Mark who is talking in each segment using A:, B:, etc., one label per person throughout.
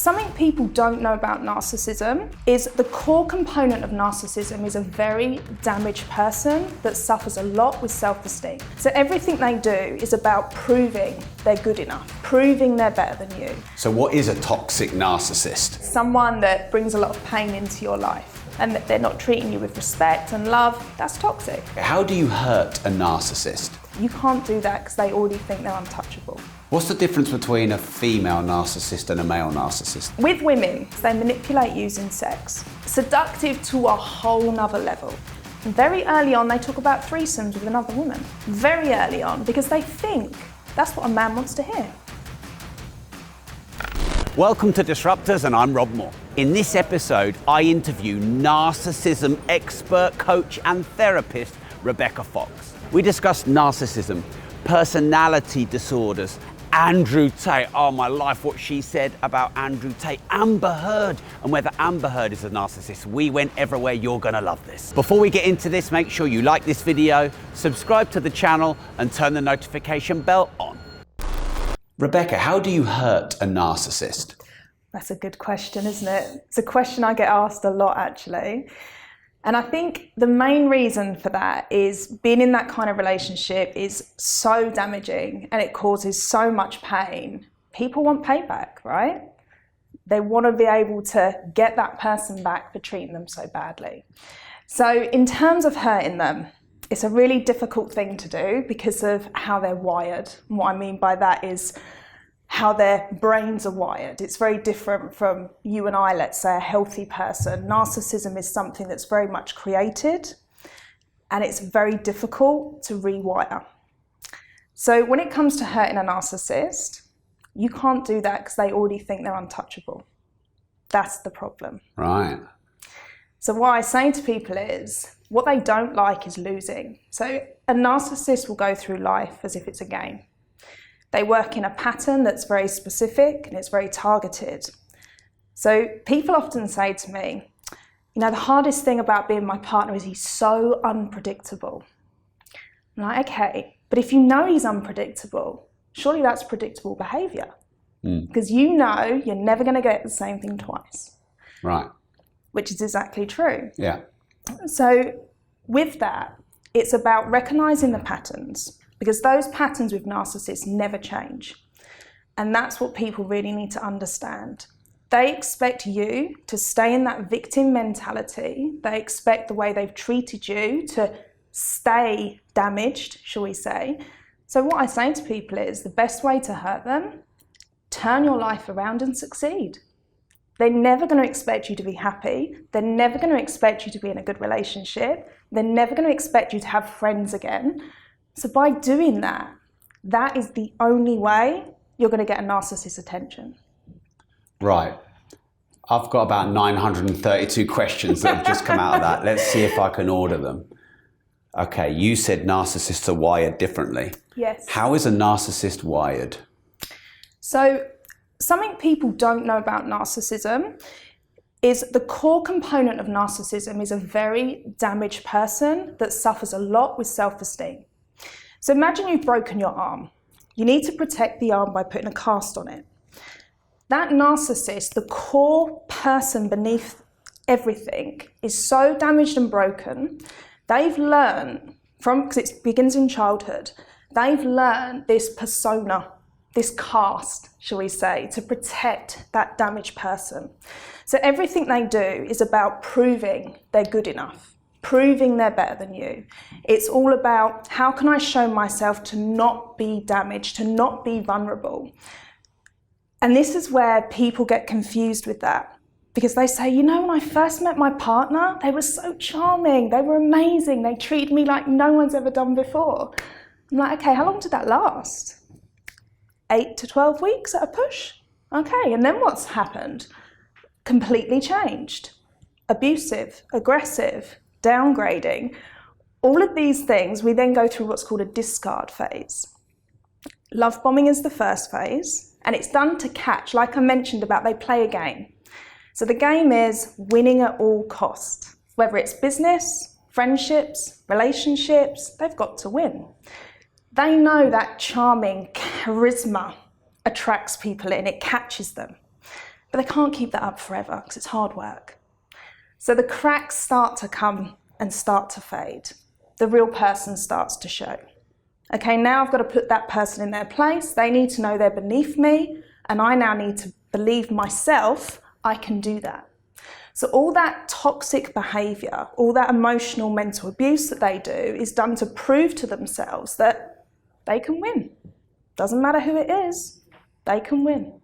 A: something people don't know about narcissism is the core component of narcissism is a very damaged person that suffers a lot with self-esteem. So everything they do is about proving they're good enough, proving they're better than you.
B: So what is a toxic narcissist?
A: Someone that brings a lot of pain into your life and that they're not treating you with respect and love, that's toxic.
B: How do you hurt a narcissist?
A: You can't do that because they already think they're untouchable.
B: What's the difference between a female narcissist and a male narcissist?
A: With women, they manipulate using sex. Seductive to a whole nother level. And very early on, they talk about threesomes with another woman. Very early on, because they think that's what a man wants to hear.
B: Welcome to Disruptors, and I'm Rob Moore. In this episode, I interview narcissism expert, coach, and therapist Rebecca Fox. We discuss narcissism, personality disorders, Andrew Tate, oh my life, what she said about Andrew Tate, Amber Heard, and whether Amber Heard is a narcissist. We went everywhere, you're gonna love this. Before we get into this, make sure you like this video, subscribe to the channel, and turn the notification bell on. Rebecca, how do you hurt a narcissist?
A: That's a good question, isn't it? It's a question I get asked a lot, actually. And I think the main reason for that is being in that kind of relationship is so damaging and it causes so much pain. People want payback, right? They want to be able to get that person back for treating them so badly. So in terms of hurting them, it's a really difficult thing to do because of how they're wired. And what I mean by that is how their brains are wired. It's very different from you and I, let's say, a healthy person. Narcissism is something that's very much created and it's very difficult to rewire. So when it comes to hurting a narcissist, you can't do that because they already think they're untouchable. That's the problem.
B: Right.
A: So what I say to people is, what they don't like is losing. So a narcissist will go through life as if it's a game. They work in a pattern that's very specific and it's very targeted. So people often say to me, you know, the hardest thing about being my partner is he's so unpredictable. I'm like, okay, but if you know he's unpredictable, surely that's predictable behavior. Because you know you're never going to get the same thing twice.
B: Right.
A: Which is exactly true.
B: Yeah.
A: So with that, it's about recognizing the patterns. Because those patterns with narcissists never change. And that's what people really need to understand. They expect you to stay in that victim mentality. They expect the way they've treated you to stay damaged, shall we say. So what I say to people is the best way to hurt them, turn your life around and succeed. They're never going to expect you to be happy. They're never going to expect you to be in a good relationship. They're never going to expect you to have friends again. So by doing that, that is the only way you're going to get a narcissist's attention. Right.
B: I've got about 932 questions that have just come out of that. Let's see if I can order them. Okay, you said narcissists are wired differently.
A: Yes.
B: How is a narcissist wired?
A: So something people don't know about narcissism is the core component of narcissism is a very damaged person that suffers a lot with self-esteem. So imagine you've broken your arm. You need to protect the arm by putting a cast on it. That narcissist, the core person beneath everything, is so damaged and broken. They've learned because it begins in childhood, they've learned this persona, this cast, shall we say, to protect that damaged person. So everything they do is about proving they're good enough. Proving they're better than you. It's all about how can I show myself to not be damaged, to not be vulnerable. And this is where people get confused with that because they say, you know, when I first met my partner, they were so charming, they were amazing, they treated me like no one's ever done before. I'm like, okay, how long did that last? 8 to 12 weeks at a push? Okay, and then what's happened? Completely changed. Abusive, aggressive, downgrading, all of these things, we then go through what's called a discard phase. Love bombing is the first phase, and it's done to catch, like I mentioned about they play a game. So the game is winning at all costs. Whether it's business, friendships, relationships, they've got to win. They know that charming charisma attracts people in, it catches them. but they can't keep that up forever because it's hard work. So the cracks start to come and start to fade. The real person starts to show. Okay, now I've got to put that person in their place. They need to know they're beneath me, and I now need to believe myself I can do that. So all that toxic behaviour, all that emotional mental abuse that they do is done to prove to themselves that they can win. Doesn't matter who it is, they can win.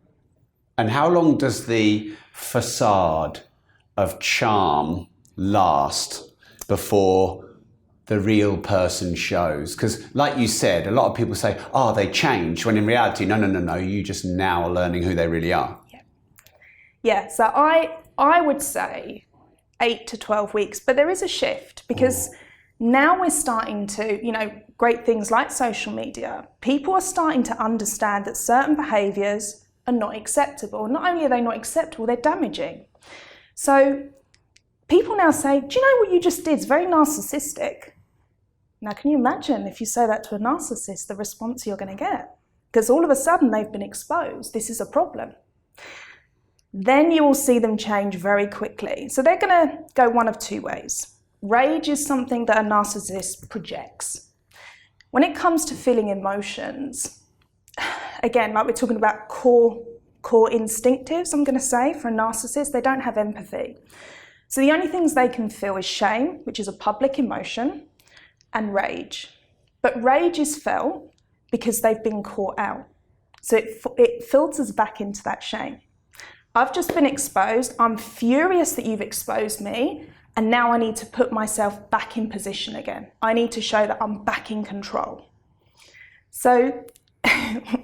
B: And how long does the facade of charm last before the real person shows? Because like you said, a lot of people say, oh, they changed, when in reality, no, you just now are learning who they really are.
A: Yeah, so I would say 8 to 12 weeks, but there is a shift because now we're starting to, great things like social media, people are starting to understand that certain behaviours are not acceptable. Not only are they not acceptable, they're damaging. So people now say, do you know what you just did is very narcissistic? Now, can you imagine if you say that to a narcissist, the response you're going to get? Because all of a sudden they've been exposed. This is a problem. Then you will see them change very quickly. So they're going to go one of two ways. Rage is something that a narcissist projects. When it comes to feeling emotions, again, like we're talking about core instinctives, I'm going to say, for a narcissist, they don't have empathy. So the only things they can feel is shame, which is a public emotion, and rage. But rage is felt because they've been caught out. So it filters back into that shame. I've just been exposed. I'm furious that you've exposed me. And now I need to put myself back in position again. I need to show that I'm back in control. So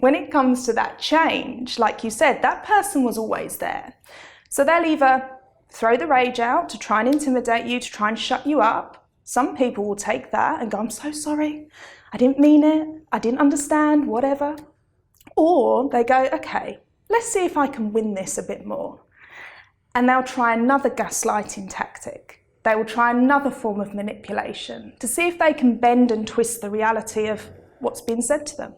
A: when it comes to that change, like you said, that person was always there. So they'll either throw the rage out to try and intimidate you, to try and shut you up. Some people will take that and go, I'm so sorry. I didn't mean it. I didn't understand, whatever. Or they go, okay, let's see if I can win this a bit more. And they'll try another gaslighting tactic. They will try another form of manipulation to see if they can bend and twist the reality of what's been said to them.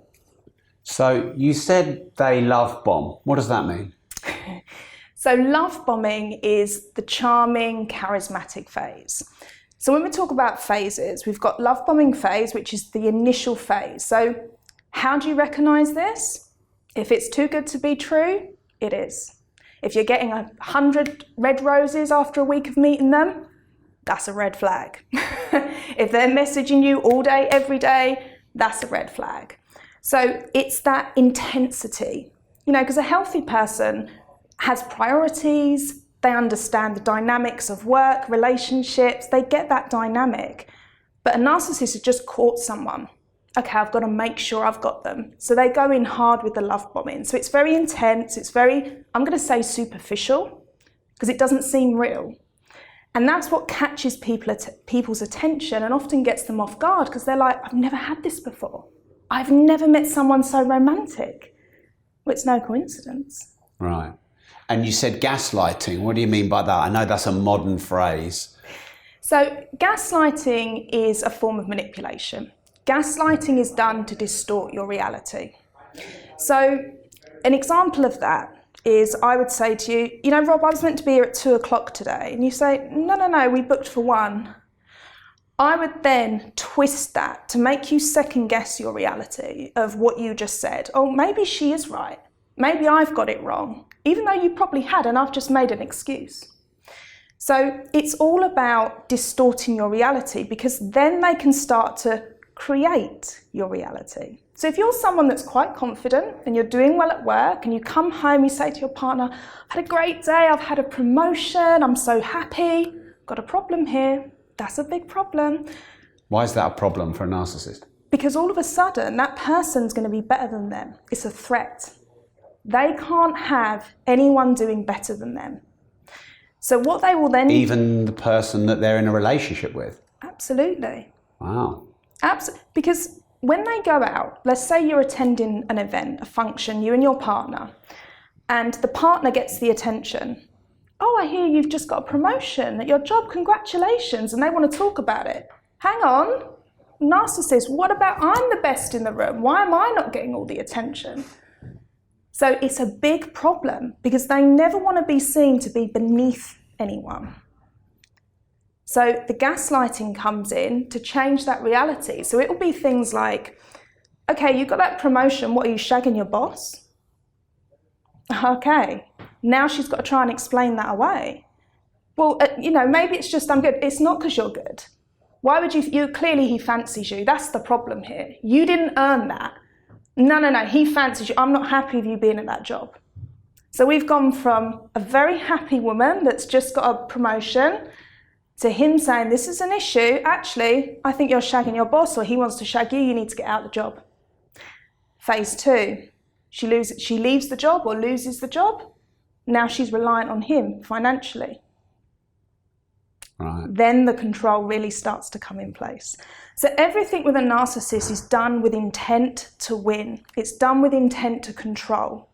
B: So you said they love bomb. What does that mean?
A: So love bombing is the charming, charismatic phase. So when we talk about phases, we've got love bombing phase, which is the initial phase. So how do you recognize this? If it's too good to be true, it is. If you're getting 100 red roses after a week of meeting them, that's a red flag. If they're messaging you all day, every day, that's a red flag. So it's that intensity, because a healthy person has priorities, they understand the dynamics of work, relationships, they get that dynamic. But a narcissist has just caught someone. Okay, I've got to make sure I've got them. So they go in hard with the love bombing. So it's very intense, it's very, I'm going to say superficial, because it doesn't seem real. And that's what catches people's attention and often gets them off guard, because they're like, I've never had this before. I've never met someone so romantic. Well, it's no coincidence.
B: Right. And you said gaslighting. What do you mean by that? I know that's a modern phrase.
A: So gaslighting is a form of manipulation. Gaslighting is done to distort your reality. So an example of that is I would say to you, Rob, I was meant to be here at 2:00 today. And you say, no, we booked for 1. I would then twist that to make you second guess your reality of what you just said. Oh, maybe she is right. Maybe I've got it wrong, even though you probably had and I've just made an excuse. So it's all about distorting your reality, because then they can start to create your reality. So if you're someone that's quite confident and you're doing well at work and you come home, you say to your partner, I've had a great day, I've had a promotion, I'm so happy, got a problem here. That's a big problem.
B: Why is that a problem for a narcissist?
A: Because all of a sudden that person's going to be better than them. It's a threat. They can't have anyone doing better than them. So what they will then...
B: Even the person that they're in a relationship with?
A: Absolutely.
B: Wow.
A: Absolutely. Because when they go out, let's say you're attending an event, a function, you and your partner, and the partner gets the attention. Oh, I hear you've just got a promotion at your job, congratulations, and they want to talk about it. Hang on, narcissist, what about I'm the best in the room? Why am I not getting all the attention? So it's a big problem because they never want to be seen to be beneath anyone. So the gaslighting comes in to change that reality. So it will be things like, okay, you got that promotion, what, are you shagging your boss? Okay, now she's got to try and explain that away. Well, maybe it's just I'm good. It's not because you're good. Why would you, clearly he fancies you. That's the problem here. You didn't earn that. No, he fancies you. I'm not happy with you being at that job. So we've gone from a very happy woman that's just got a promotion to him saying, this is an issue. Actually, I think you're shagging your boss, or he wants to shag you. You need to get out of the job. Phase 2, she leaves the job or loses the job. Now she's reliant on him financially.
B: Right.
A: Then the control really starts to come in place. So everything with a narcissist is done with intent to win. It's done with intent to control.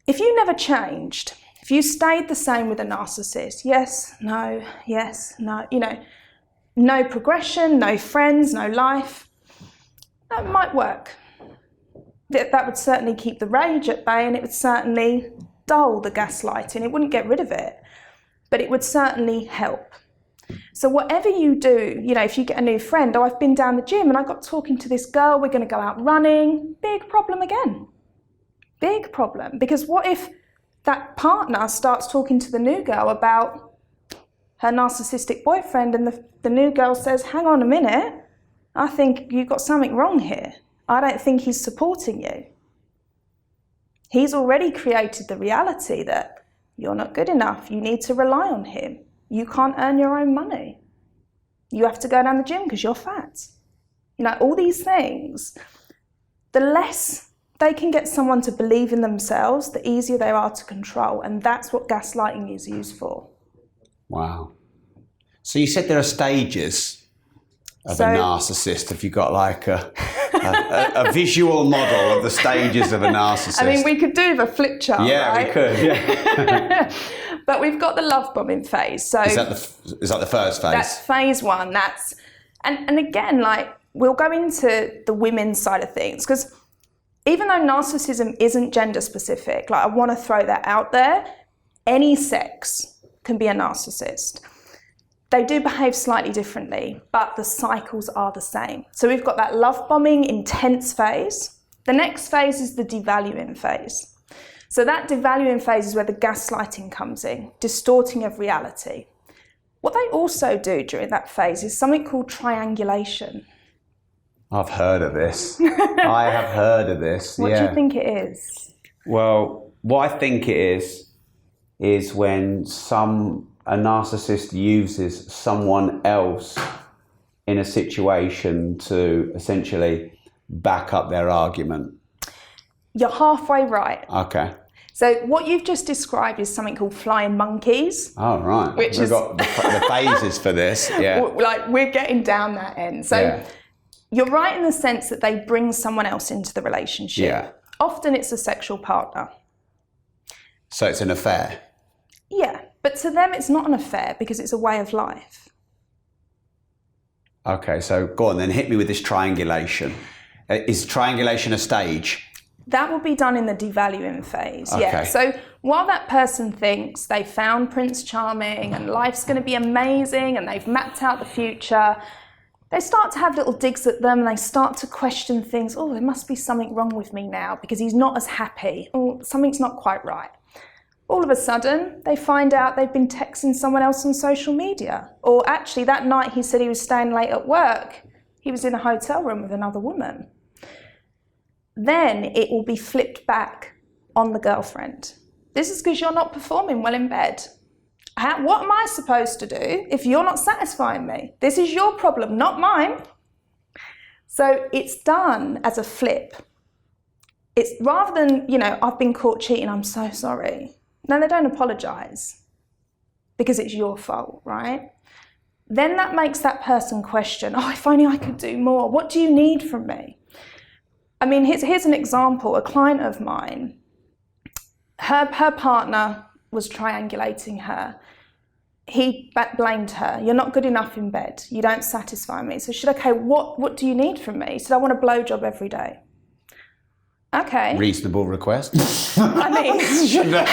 A: If you never changed, if you stayed the same with a narcissist, yes, no, no progression, no friends, no life, that might work. That would certainly keep the rage at bay, and it would certainly dull the gaslighting. It wouldn't get rid of it, but it would certainly help. So whatever you do, if you get a new friend, I've been down the gym and I got talking to this girl, we're going to go out running, big problem again. Big problem. Because what if that partner starts talking to the new girl about her narcissistic boyfriend, and the new girl says, hang on a minute, I think you've got something wrong here. I don't think he's supporting you. He's already created the reality that you're not good enough. You need to rely on him. You can't earn your own money. You have to go down the gym because you're fat. All these things. The less they can get someone to believe in themselves, the easier they are to control. And that's what gaslighting is used for.
B: Wow. So you said there are stages of a narcissist. Have you got like a visual model of the stages of a narcissist?
A: I mean, we could do the flip chart,
B: yeah,
A: right?
B: We could, yeah.
A: But we've got the love bombing phase. So
B: is that the first phase?
A: That's phase 1. And again, we'll go into the women's side of things, because even though narcissism isn't gender specific, I want to throw that out there, any sex can be a narcissist. They do behave slightly differently, but the cycles are the same. So we've got that love bombing intense phase. The next phase is the devaluing phase. So that devaluing phase is where the gaslighting comes in, distorting of reality. What they also do during that phase is something called triangulation.
B: I've heard of this. I have heard of this.
A: What do you think it is?
B: Well, what I think it is when a narcissist uses someone else in a situation to essentially back up their argument.
A: You're halfway right.
B: Okay.
A: So what you've just described is something called flying monkeys.
B: Oh, right. We've got the phases for this. Yeah.
A: We're getting down that end. So you're right in the sense that they bring someone else into the relationship.
B: Yeah.
A: Often it's a sexual partner.
B: So it's an affair.
A: Yeah. But to them, it's not an affair because it's a way of life.
B: Okay, so go on then, hit me with this triangulation. Is triangulation a stage?
A: That will be done in the devaluing phase,
B: okay.
A: Yeah. So while that person thinks they found Prince Charming and life's going to be amazing and they've mapped out the future, they start to have little digs at them and they start to question things. Oh, there must be something wrong with me now because he's not as happy. Oh, something's not quite right. All of a sudden, they find out they've been texting someone else on social media. Or actually, that night he said he was staying late at work. He was in a hotel room with another woman. Then it will be flipped back on the girlfriend. This is because you're not performing well in bed. What am I supposed to do if you're not satisfying me? This is your problem, not mine. So it's done as a flip. It's rather than, I've been caught cheating, I'm so sorry. No, they don't apologise because it's your fault, right? Then that makes that person question, if only I could do more. What do you need from me? I mean, here's an example. A client of mine, her partner was triangulating her. He blamed her. You're not good enough in bed. You don't satisfy me. So she said, okay, what do you need from me? He said, I want a blowjob every day. Okay.
B: Reasonable request.
A: I don't know.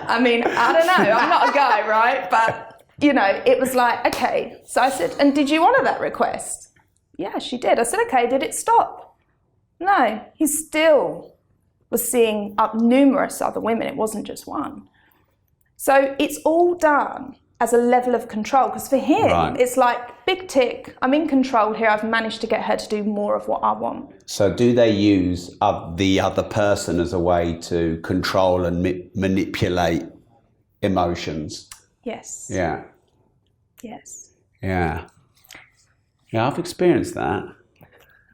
A: I'm not a guy, right? But, it was like, okay. So I said, and did you honour that request? Yeah, she did. I said, okay, did it stop? No, he still was seeing up numerous other women. It wasn't just one. So it's all done as a level of control, because for him, It's like, big tick, I'm in control here, I've managed to get her to do more of what I want.
B: So do they use the other person as a way to control and manipulate emotions?
A: Yes.
B: Yeah.
A: Yes.
B: Yeah. Yeah, I've experienced that.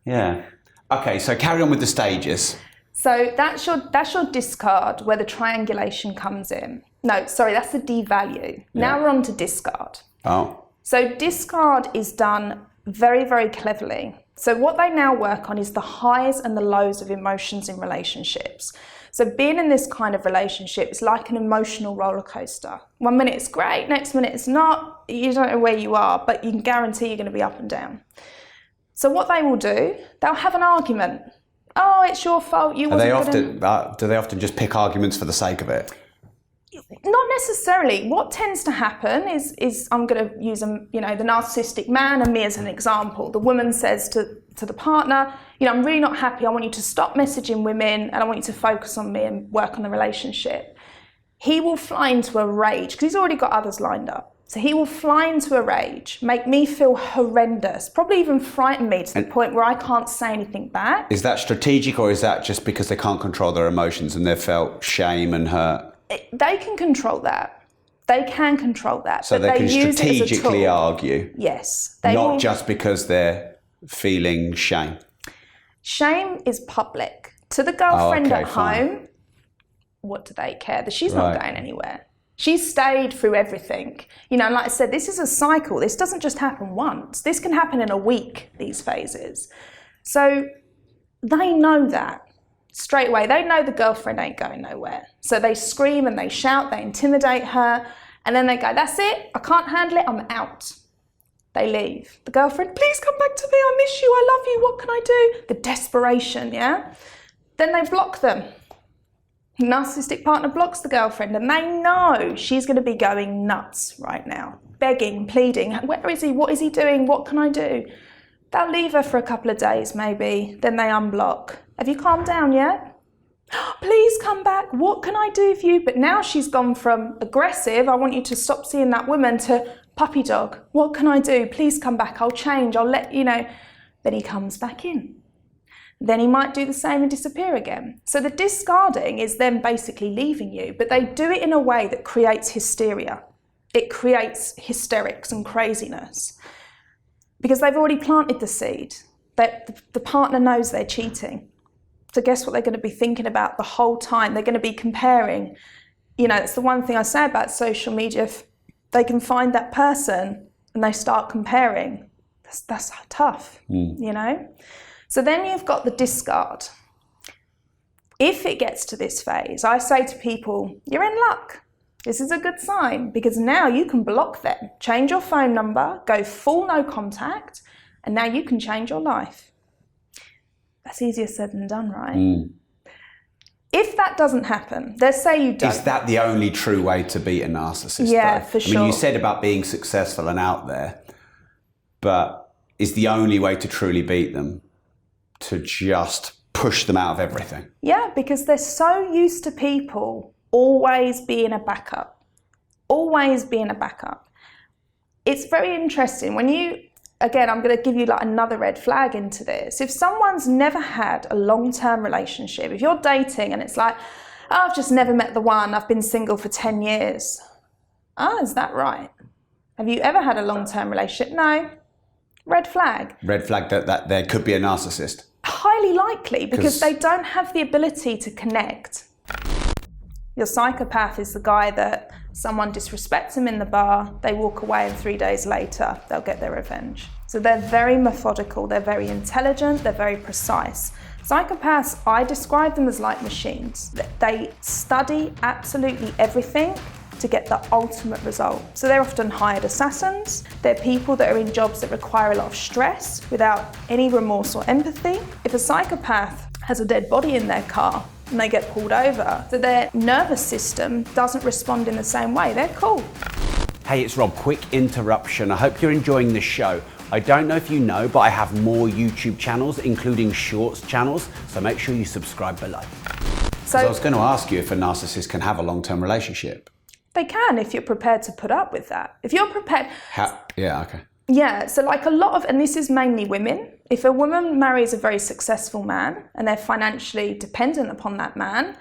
B: Yeah. Okay, so carry on with the stages.
A: So that's your discard, where the triangulation comes in. No, sorry, that's the devalue. Yeah. Now we're on to discard.
B: Oh.
A: So discard is done very, very cleverly. So what they now work on is the highs and the lows of emotions in relationships. So being in this kind of relationship is like an emotional roller coaster. 1 minute it's great, next minute it's not. You don't know where you are, but you can guarantee you're going to be up and down. So what they will do, they'll have an argument. Oh, it's your fault. You wasn't
B: do they often just pick arguments for the sake of it?
A: Not necessarily. What tends to happen is I'm going to use the narcissistic man and me as an example. The woman says to the partner, I'm really not happy. I want you to stop messaging women and I want you to focus on me and work on the relationship. He will fly into a rage because he's already got others lined up. So he will fly into a rage, make me feel horrendous, probably even frighten me to the point where I can't say anything back.
B: Is that strategic, or is that just because they can't control their emotions and they've felt shame and hurt?
A: They can control that. They can control that.
B: So they can strategically argue.
A: Yes.
B: Not just because they're feeling shame.
A: Shame is public. To the girlfriend at home, what do they care? That she's not going anywhere. She's stayed through everything. And like I said, this is a cycle. This doesn't just happen once. This can happen in a week, these phases. So they know that straight away. They know the girlfriend ain't going nowhere. So they scream and they shout, they intimidate her, and then they go, that's it, I can't handle it, I'm out. They leave. The girlfriend, please come back to me, I miss you, I love you, what can I do? The desperation, yeah? Then they block them. Narcissistic partner blocks the girlfriend and they know she's going to be going nuts right now, begging, pleading, where is he, what is he doing, what can I do? They'll leave her for a couple of days maybe, then they unblock. Have you calmed down yet? Please come back, what can I do for you? But now she's gone from aggressive, I want you to stop seeing that woman, to puppy dog, what can I do? Please come back, I'll change, I'll let you know. Then he comes back in. Then he might do the same and disappear again. So the discarding is them basically leaving you, but they do it in a way that creates hysteria. It creates hysterics and craziness because they've already planted the seed. The partner knows they're cheating. So guess what they're going to be thinking about the whole time? They're going to be comparing. It's the one thing I say about social media. If they can find that person and they start comparing, that's tough, So then you've got the discard. If it gets to this phase, I say to people, you're in luck. This is a good sign because now you can block them, change your phone number, go full no contact, and now you can change your life. That's easier said than done, right? If that doesn't happen, let's say you don't.
B: Is that the only true way to beat a narcissist?
A: Yeah,
B: though?
A: for sure.
B: I mean, you said about being successful and out there, but is the only way to truly beat them to just push them out of everything? Yeah,
A: because they're so used to people always being a backup. Always being a backup. It's very interesting when again, I'm going to give you like another red flag into this. If someone's never had a long-term relationship, if you're dating and it's like, I've just never met the one, I've been single for 10 years. Is that right? Have you ever had a long-term relationship? No. Red flag.
B: Red flag that there could be a narcissist.
A: Highly likely, because they don't have the ability to connect. Your psychopath is the guy that someone disrespects him in the bar, they walk away and 3 days later they'll get their revenge. So they're very methodical, they're very intelligent, they're very precise. Psychopaths, I describe them as like machines. They study absolutely everything to get the ultimate result. So they're often hired assassins. They're people that are in jobs that require a lot of stress without any remorse or empathy. If a psychopath has a dead body in their car and they get pulled over. So their nervous system doesn't respond in the same way. They're cool.
B: Hey, it's Rob. Quick interruption. I hope you're enjoying the show. I don't know if you know, but I have more YouTube channels, including Shorts channels, so make sure you subscribe below. So I was going to ask you if a narcissist can have a long-term relationship.
A: They can, if you're prepared to put up with that. If you're prepared...
B: Yeah, okay.
A: Yeah, so like a lot of, and this is mainly women, if a woman marries a very successful man and they're financially dependent upon that man,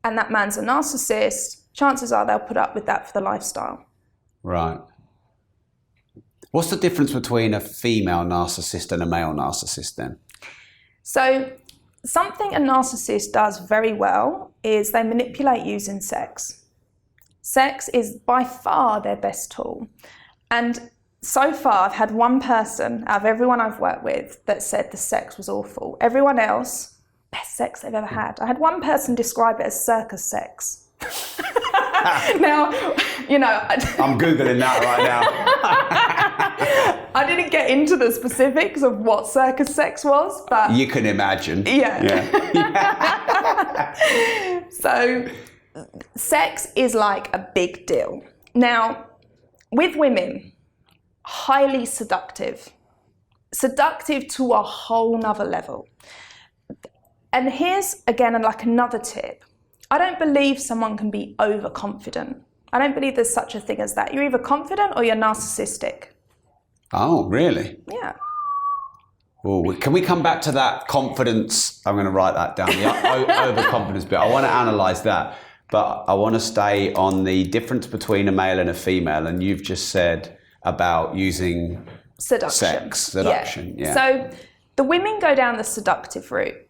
A: and that man's a narcissist, chances are they'll put up with that for the lifestyle.
B: Right. What's the difference between a female narcissist and a male narcissist then?
A: So something a narcissist does very well is they manipulate using sex. Sex is by far their best tool. And so far, I've had one person out of everyone I've worked with that said the sex was awful. Everyone else, best sex they've ever had. I had one person describe it as circus sex. Now, you know...
B: I'm Googling that right
A: now. I didn't get into the specifics of what circus sex was, but...
B: You can imagine.
A: Yeah. So, sex is like a big deal. Now, with women... highly seductive to a whole nother level. And here's again like another tip. I don't believe someone can be overconfident. I don't believe there's such a thing as that. You're either confident or you're narcissistic.
B: Oh, really?
A: Yeah.
B: Well, can we come back to that confidence? I'm going to write that down, the overconfidence bit. I want to analyse that, but I want to stay on the difference between a male and a female. And you've just said about using seduction. Yeah.
A: So the women go down the seductive route.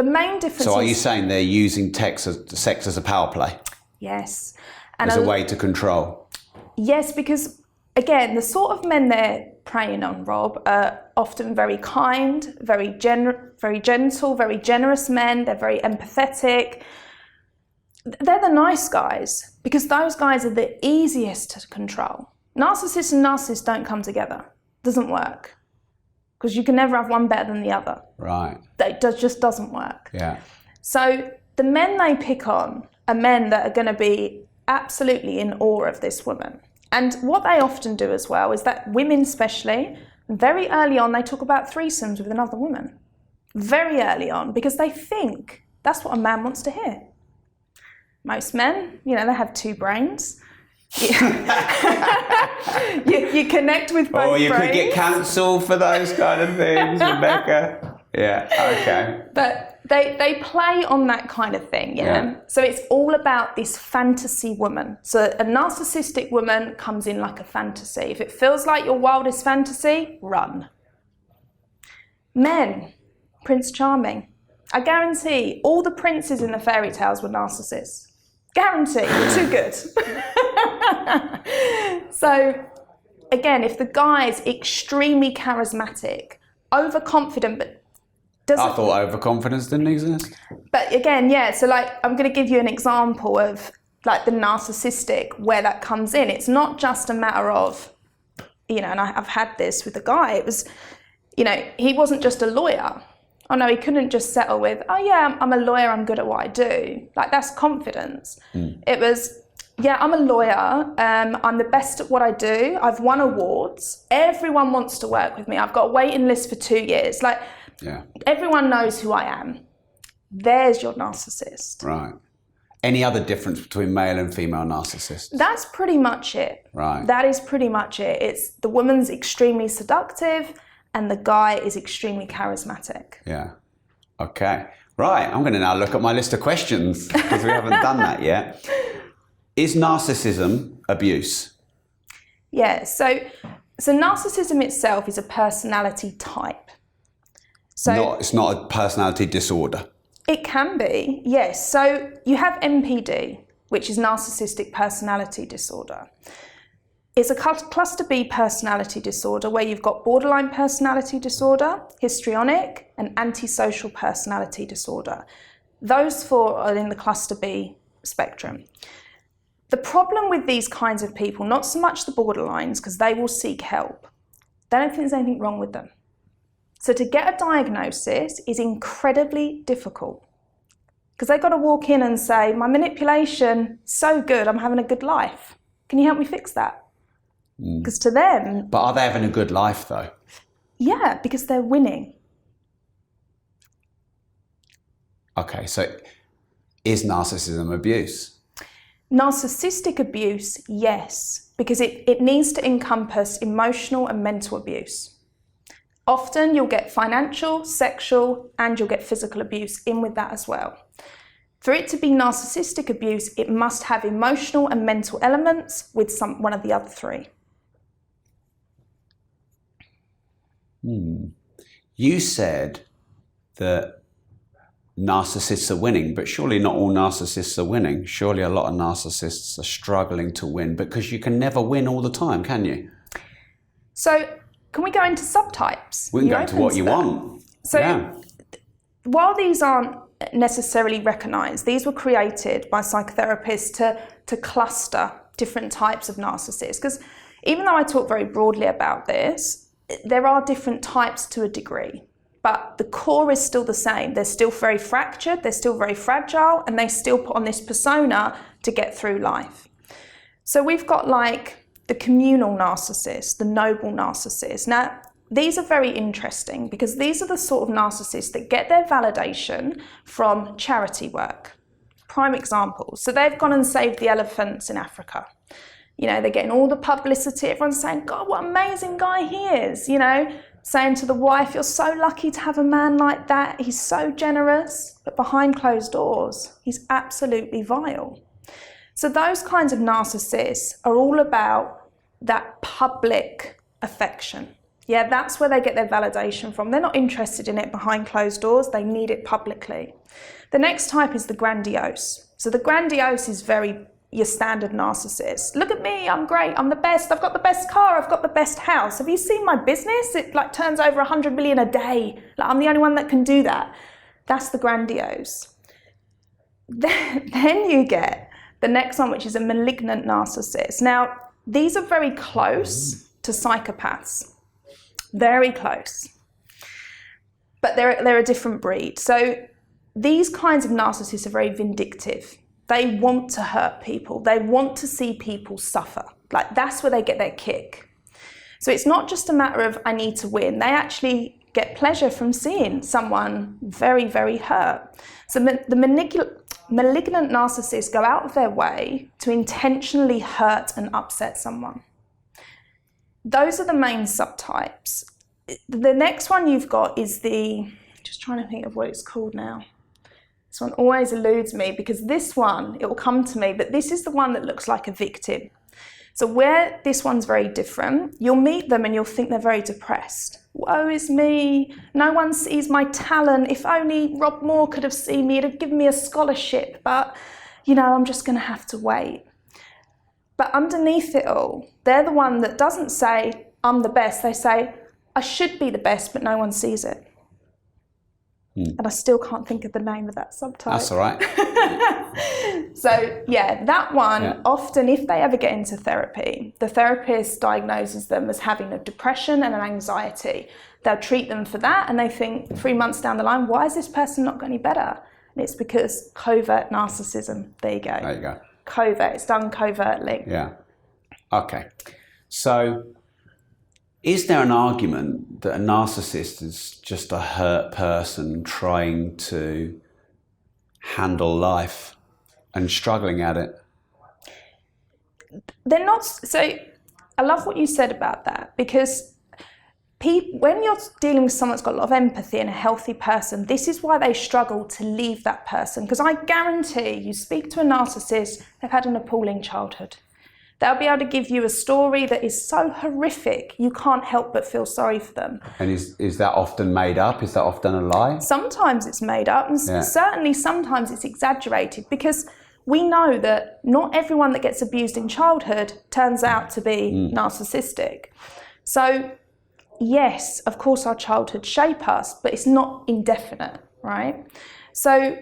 A: The main difference.
B: So are you saying they're using sex as a power play?
A: Yes.
B: And as a way to control? Yes,
A: because again, the sort of men they're preying on, Rob, are often very kind, very gentle, very generous men. They're very empathetic. They're the nice guys because those guys are the easiest to control. Narcissists and narcissists don't come together. Doesn't work. Because you can never have one better than the other.
B: Right.
A: It just doesn't work.
B: Yeah.
A: So the men they pick on are men that are going to be absolutely in awe of this woman. And what they often do as well is that women especially, very early on, they talk about threesomes with another woman. Very early on, because they think that's what a man wants to hear. Most men, they have two brains. You connect with both brains.
B: Could get cancelled for those kind of things, Rebecca. Yeah, okay.
A: But they play on that kind of thing, yeah? So it's all about this fantasy woman. So a narcissistic woman comes in like a fantasy. If it feels like your wildest fantasy, run. Men, Prince Charming. I guarantee all the princes in the fairy tales were narcissists. Guarantee, you're too good. So, again, if the guy's extremely charismatic, overconfident, but doesn't...
B: I thought overconfidence didn't exist.
A: But again, so like, I'm going to give you an example of like the narcissistic, where that comes in. It's not just a matter of, and I've had this with a guy, it was, he wasn't just a lawyer. Oh no, he couldn't just settle with, oh yeah, I'm a lawyer, I'm good at what I do. Like, that's confidence. It was, yeah, I'm a lawyer, I'm the best at what I do, I've won awards, everyone wants to work with me, I've got a waiting list for 2 years. Like, everyone knows who I am. There's your narcissist.
B: Right. Any other difference between male and female narcissists?
A: That's pretty much it.
B: Right.
A: That is pretty much it. It's the woman's extremely seductive, and the guy is extremely charismatic.
B: Yeah. Okay. Right. I'm going to now look at my list of questions because we haven't done that yet. Is narcissism abuse?
A: Yeah. So narcissism itself is a personality type. So
B: it's not a personality disorder.
A: It can be, yes. So you have NPD, which is narcissistic personality disorder. It's a cluster B personality disorder where you've got borderline personality disorder, histrionic, and antisocial personality disorder. Those four are in the cluster B spectrum. The problem with these kinds of people, not so much the borderlines, because they will seek help. They don't think there's anything wrong with them. So to get a diagnosis is incredibly difficult because they've got to walk in and say, my manipulation, so good, I'm having a good life. Can you help me fix that? Because to them...
B: But are they having a good life though?
A: Yeah, because they're winning.
B: Okay, so is narcissism abuse?
A: Narcissistic abuse, yes, because it needs to encompass emotional and mental abuse. Often you'll get financial, sexual, and you'll get physical abuse in with that as well. For it to be narcissistic abuse, it must have emotional and mental elements with one of the other three.
B: You said that narcissists are winning, but surely not all narcissists are winning. Surely a lot of narcissists are struggling to win because you can never win all the time, can you?
A: So can we go into subtypes?
B: We can go into what you want.
A: So while these aren't necessarily recognised, these were created by psychotherapists to cluster different types of narcissists. Because even though I talk very broadly about this, there are different types to a degree. But the core is still the same. They're still very fractured, they're still very fragile, and they still put on this persona to get through life. So we've got like the communal narcissist, the noble narcissist. Now, these are very interesting because these are the sort of narcissists that get their validation from charity work. Prime examples. So they've gone and saved the elephants in Africa. You know, they're getting all the publicity. Everyone's saying, God, what an amazing guy he is. You know, saying to the wife, you're so lucky to have a man like that. He's so generous. But behind closed doors, he's absolutely vile. So those kinds of narcissists are all about that public affection. Yeah, that's where they get their validation from. They're not interested in it behind closed doors. They need it publicly. The next type is the grandiose. So the grandiose is very your standard narcissist. Look at me, I'm great, I'm the best, I've got the best car, I've got the best house. Have you seen my business? It like turns over 100 million a day. Like, I'm the only one that can do that. That's the grandiose. Then you get the next one, which is a malignant narcissist. Now, these are very close to psychopaths. Very close. But they're a different breed. So these kinds of narcissists are very vindictive. They want to hurt people. They want to see people suffer. Like, that's where they get their kick. So it's not just a matter of, I need to win. They actually get pleasure from seeing someone very, very hurt. So the malignant narcissists go out of their way to intentionally hurt and upset someone. Those are the main subtypes. The next one you've got is just trying to think of what it's called now. This one always eludes me because this one, it will come to me, but this is the one that looks like a victim. So where this one's very different, you'll meet them and you'll think they're very depressed. Woe is me, no one sees my talent. If only Rob Moore could have seen me, it'd have given me a scholarship, but you know, I'm just gonna have to wait. But underneath it all, they're the one that doesn't say, I'm the best. They say, I should be the best, but no one sees it. And I still can't think of the name of that subtype.
B: That's all right.
A: So yeah, that one, often if they ever get into therapy, the therapist diagnoses them as having a depression and an anxiety. They'll treat them for that and they think 3 months down the line, why is this person not got any better? And it's because covert narcissism. There you go.
B: There you go.
A: Covert, it's done covertly.
B: Yeah. Okay. So is there an argument that a narcissist is just a hurt person trying to handle life and struggling at it?
A: They're not. So I love what you said about that because when you're dealing with someone that's got a lot of empathy and a healthy person, this is why they struggle to leave that person. Because I guarantee you speak to a narcissist, they've had an appalling childhood. They'll be able to give you a story that is so horrific, you can't help but feel sorry for them.
B: And is that often made up? Is that often a lie?
A: Sometimes it's made up, and certainly sometimes it's exaggerated, because we know that not everyone that gets abused in childhood turns out to be narcissistic. So yes, of course our childhood shape us, but it's not indefinite, right? So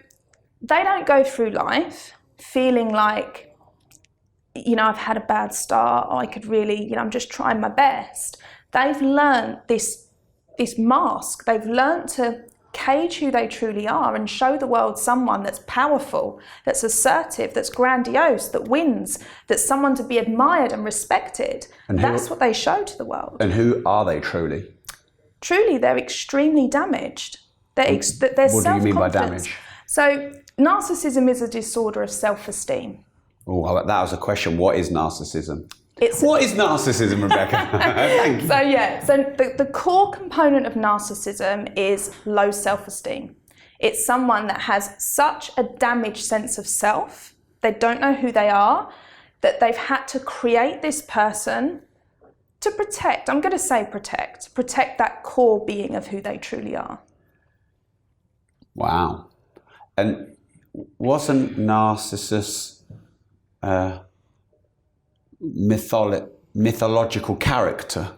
A: they don't go through life feeling like, you know, I've had a bad start, I could really, you know, I'm just trying my best. They've learned this this mask. They've learnt to cage who they truly are and show the world someone that's powerful, that's assertive, that's grandiose, that wins, that's someone to be admired and respected. And that's what they show to the world.
B: And who are they truly?
A: Truly, they're extremely damaged. What
B: do you mean by damage?
A: So narcissism is a disorder of self-esteem.
B: Oh, that was a question. What is narcissism? What is narcissism, Rebecca? Thank you.
A: So the core component of narcissism is low self-esteem. It's someone that has such a damaged sense of self, they don't know who they are, that they've had to create this person to protect, I'm going to say protect that core being of who they truly are.
B: Wow. And wasn't Narcissus mythological character?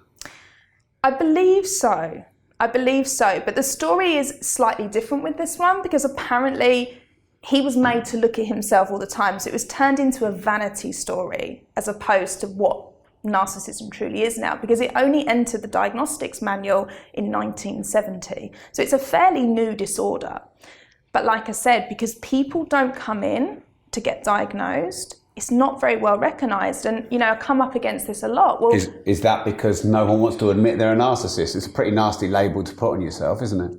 A: I believe so. But the story is slightly different with this one because apparently he was made to look at himself all the time. So it was turned into a vanity story as opposed to what narcissism truly is now, because it only entered the diagnostics manual in 1970. So it's a fairly new disorder. But like I said, because people don't come in to get diagnosed, it's not very well recognised. And, I come up against this a lot. Well,
B: is that because no one wants to admit they're a narcissist? It's a pretty nasty label to put on yourself, isn't it?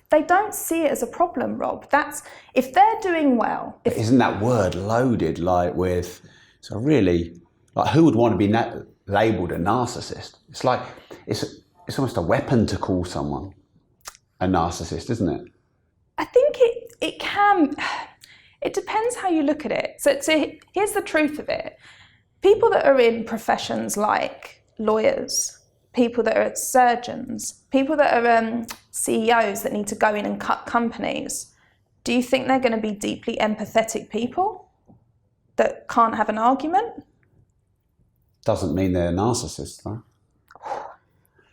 A: They don't see it as a problem, Rob. That's, if they're doing well.
B: Isn't that word loaded with, so really, who would want to be labelled a narcissist? It's like, it's almost a weapon to call someone a narcissist, isn't it?
A: I think it can, it depends how you look at it. So here's the truth of it. People that are in professions like lawyers, people that are surgeons, people that are CEOs that need to go in and cut companies, do you think they're going to be deeply empathetic people that can't have an argument?
B: Doesn't mean they're narcissists, though.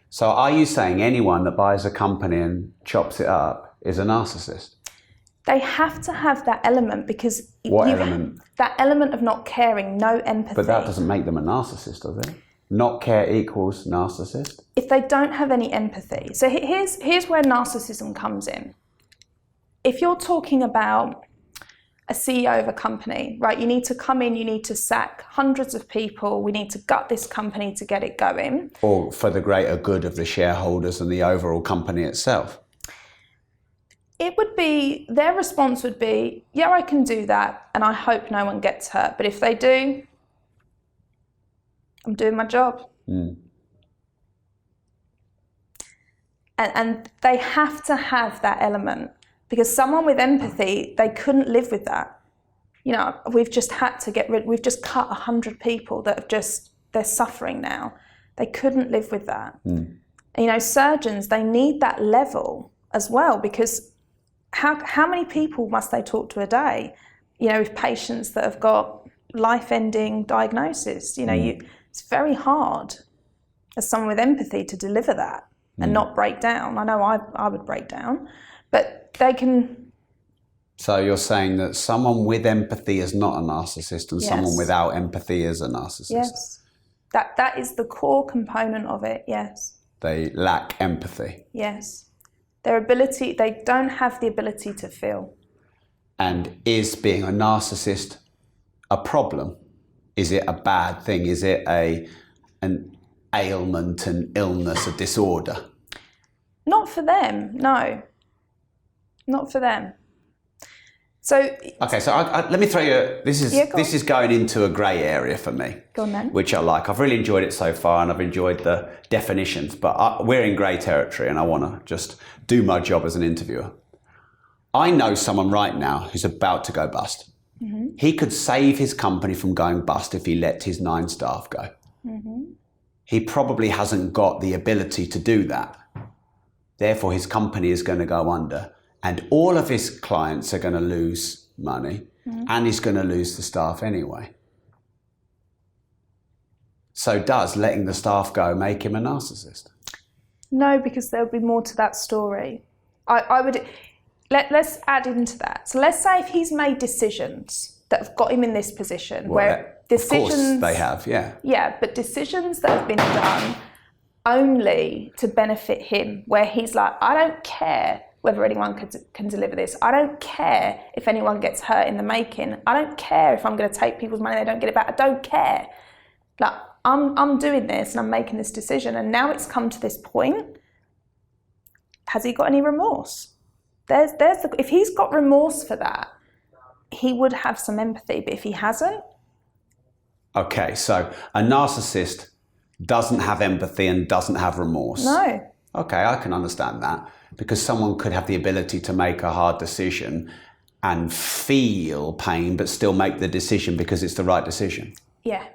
B: So are you saying anyone that buys a company and chops it up is a narcissist?
A: They have to have that element because...
B: What element?
A: That element of not caring, no empathy.
B: But that doesn't make them a narcissist, does it? Not care equals narcissist?
A: If they don't have any empathy. So here's where narcissism comes in. If you're talking about a CEO of a company, right, you need to come in, you need to sack hundreds of people, we need to gut this company to get it going.
B: Or for the greater good of the shareholders and the overall company itself.
A: It would be, their response would be, yeah, I can do that, and I hope no one gets hurt. But if they do, I'm doing my job.
B: Mm.
A: And they have to have that element, because someone with empathy, they couldn't live with that. We've just had to we've just cut 100 people that have they're suffering now. They couldn't live with that.
B: Mm.
A: And, surgeons, they need that level as well, because how many people must they talk to a day? With patients that have got life-ending diagnosis. It's very hard as someone with empathy to deliver that and not break down. I know I would break down, but they can.
B: So you're saying that someone with empathy is not a narcissist and someone without empathy is a narcissist?
A: Yes. That is the core component of it, yes.
B: They lack empathy?
A: Yes. They don't have the ability to feel.
B: And is being a narcissist a problem? Is it a bad thing? Is it an ailment, an illness, a disorder?
A: Not for them, no. Not for them. So
B: okay, so let me throw you. This is going into a grey area for me.
A: Go on then.
B: Which I like. I've really enjoyed it so far, and I've enjoyed the definitions. But we're in grey territory, and I want to just do my job as an interviewer. I know someone right now who's about to go bust. Mm-hmm. He could save his company from going bust if he let his 9 staff go. Mm-hmm. He probably hasn't got the ability to do that. Therefore, his company is going to go under. And all of his clients are going to lose money, and he's going to lose the staff anyway. So does letting the staff go make him a narcissist?
A: No, because there'll be more to that story. Let's add into that. So let's say if he's made decisions that have got him in this position, decisions...
B: Of course they have, yeah.
A: Yeah, but decisions that have been done only to benefit him, where he's like, I don't care whether anyone can deliver this. I don't care if anyone gets hurt in the making. I don't care if I'm going to take people's money and they don't get it back. I don't care. Like, I'm doing this and I'm making this decision, and now it's come to this point. Has he got any remorse? If he's got remorse for that, he would have some empathy, but if he hasn't...
B: Okay, so a narcissist doesn't have empathy and doesn't have remorse.
A: No.
B: Okay, I can understand that, because someone could have the ability to make a hard decision and feel pain, but still make the decision because it's the right decision.
A: Yeah.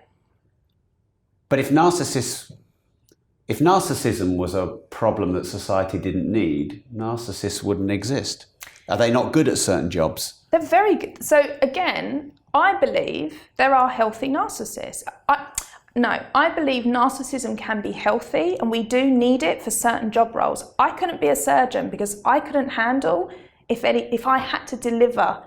B: But if narcissism was a problem that society didn't need, narcissists wouldn't exist. Are they not good at certain jobs?
A: They're very good. So again, I believe there are healthy narcissists. I believe narcissism can be healthy, and we do need it for certain job roles. I couldn't be a surgeon because I couldn't handle if I had to deliver,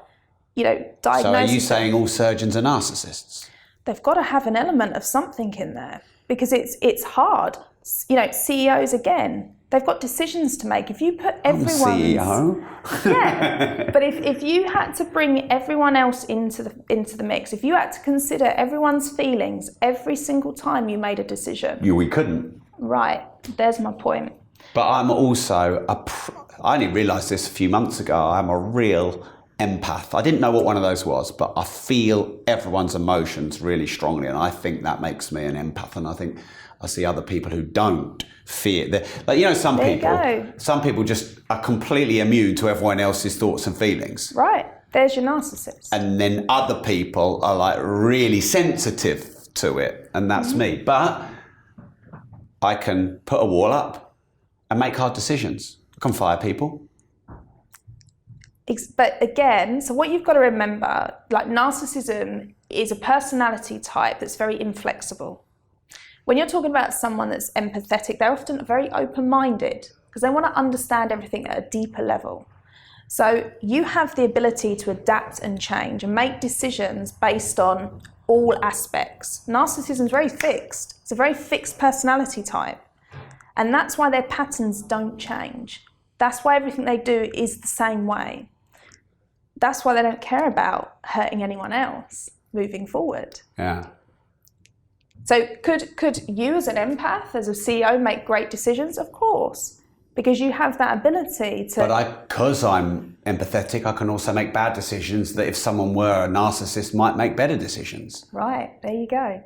A: diagnosis.
B: So are you saying all surgeons are narcissists?
A: They've got to have an element of something in there, because it's hard. CEOs, again, they've got decisions to make. If you put everyone's...
B: CEO?
A: Yeah, but if you had to bring everyone else into the mix, if you had to consider everyone's feelings every single time you made a decision...
B: We couldn't.
A: Right, there's my point.
B: But I'm also, I only realised this a few months ago, I'm a real empath. I didn't know what one of those was, but I feel everyone's emotions really strongly, and I think that makes me an empath. And I think I see other people who don't feel that. Like, some people just are completely immune to everyone else's thoughts and feelings.
A: Right, there's your narcissist.
B: And then other people are like really sensitive to it, and that's me. But I can put a wall up and make hard decisions. I can fire people.
A: But again, so what you've got to remember, like, narcissism is a personality type that's very inflexible. When you're talking about someone that's empathetic, they're often very open-minded because they want to understand everything at a deeper level. So you have the ability to adapt and change and make decisions based on all aspects. Narcissism is very fixed. It's a very fixed personality type. And that's why their patterns don't change. That's why everything they do is the same way. That's why they don't care about hurting anyone else moving forward.
B: Yeah.
A: So could you as an empath, as a CEO, make great decisions? Of course, because you have that ability to...
B: But because I'm empathetic, I can also make bad decisions that if someone were a narcissist might make better decisions.
A: Right, there you go.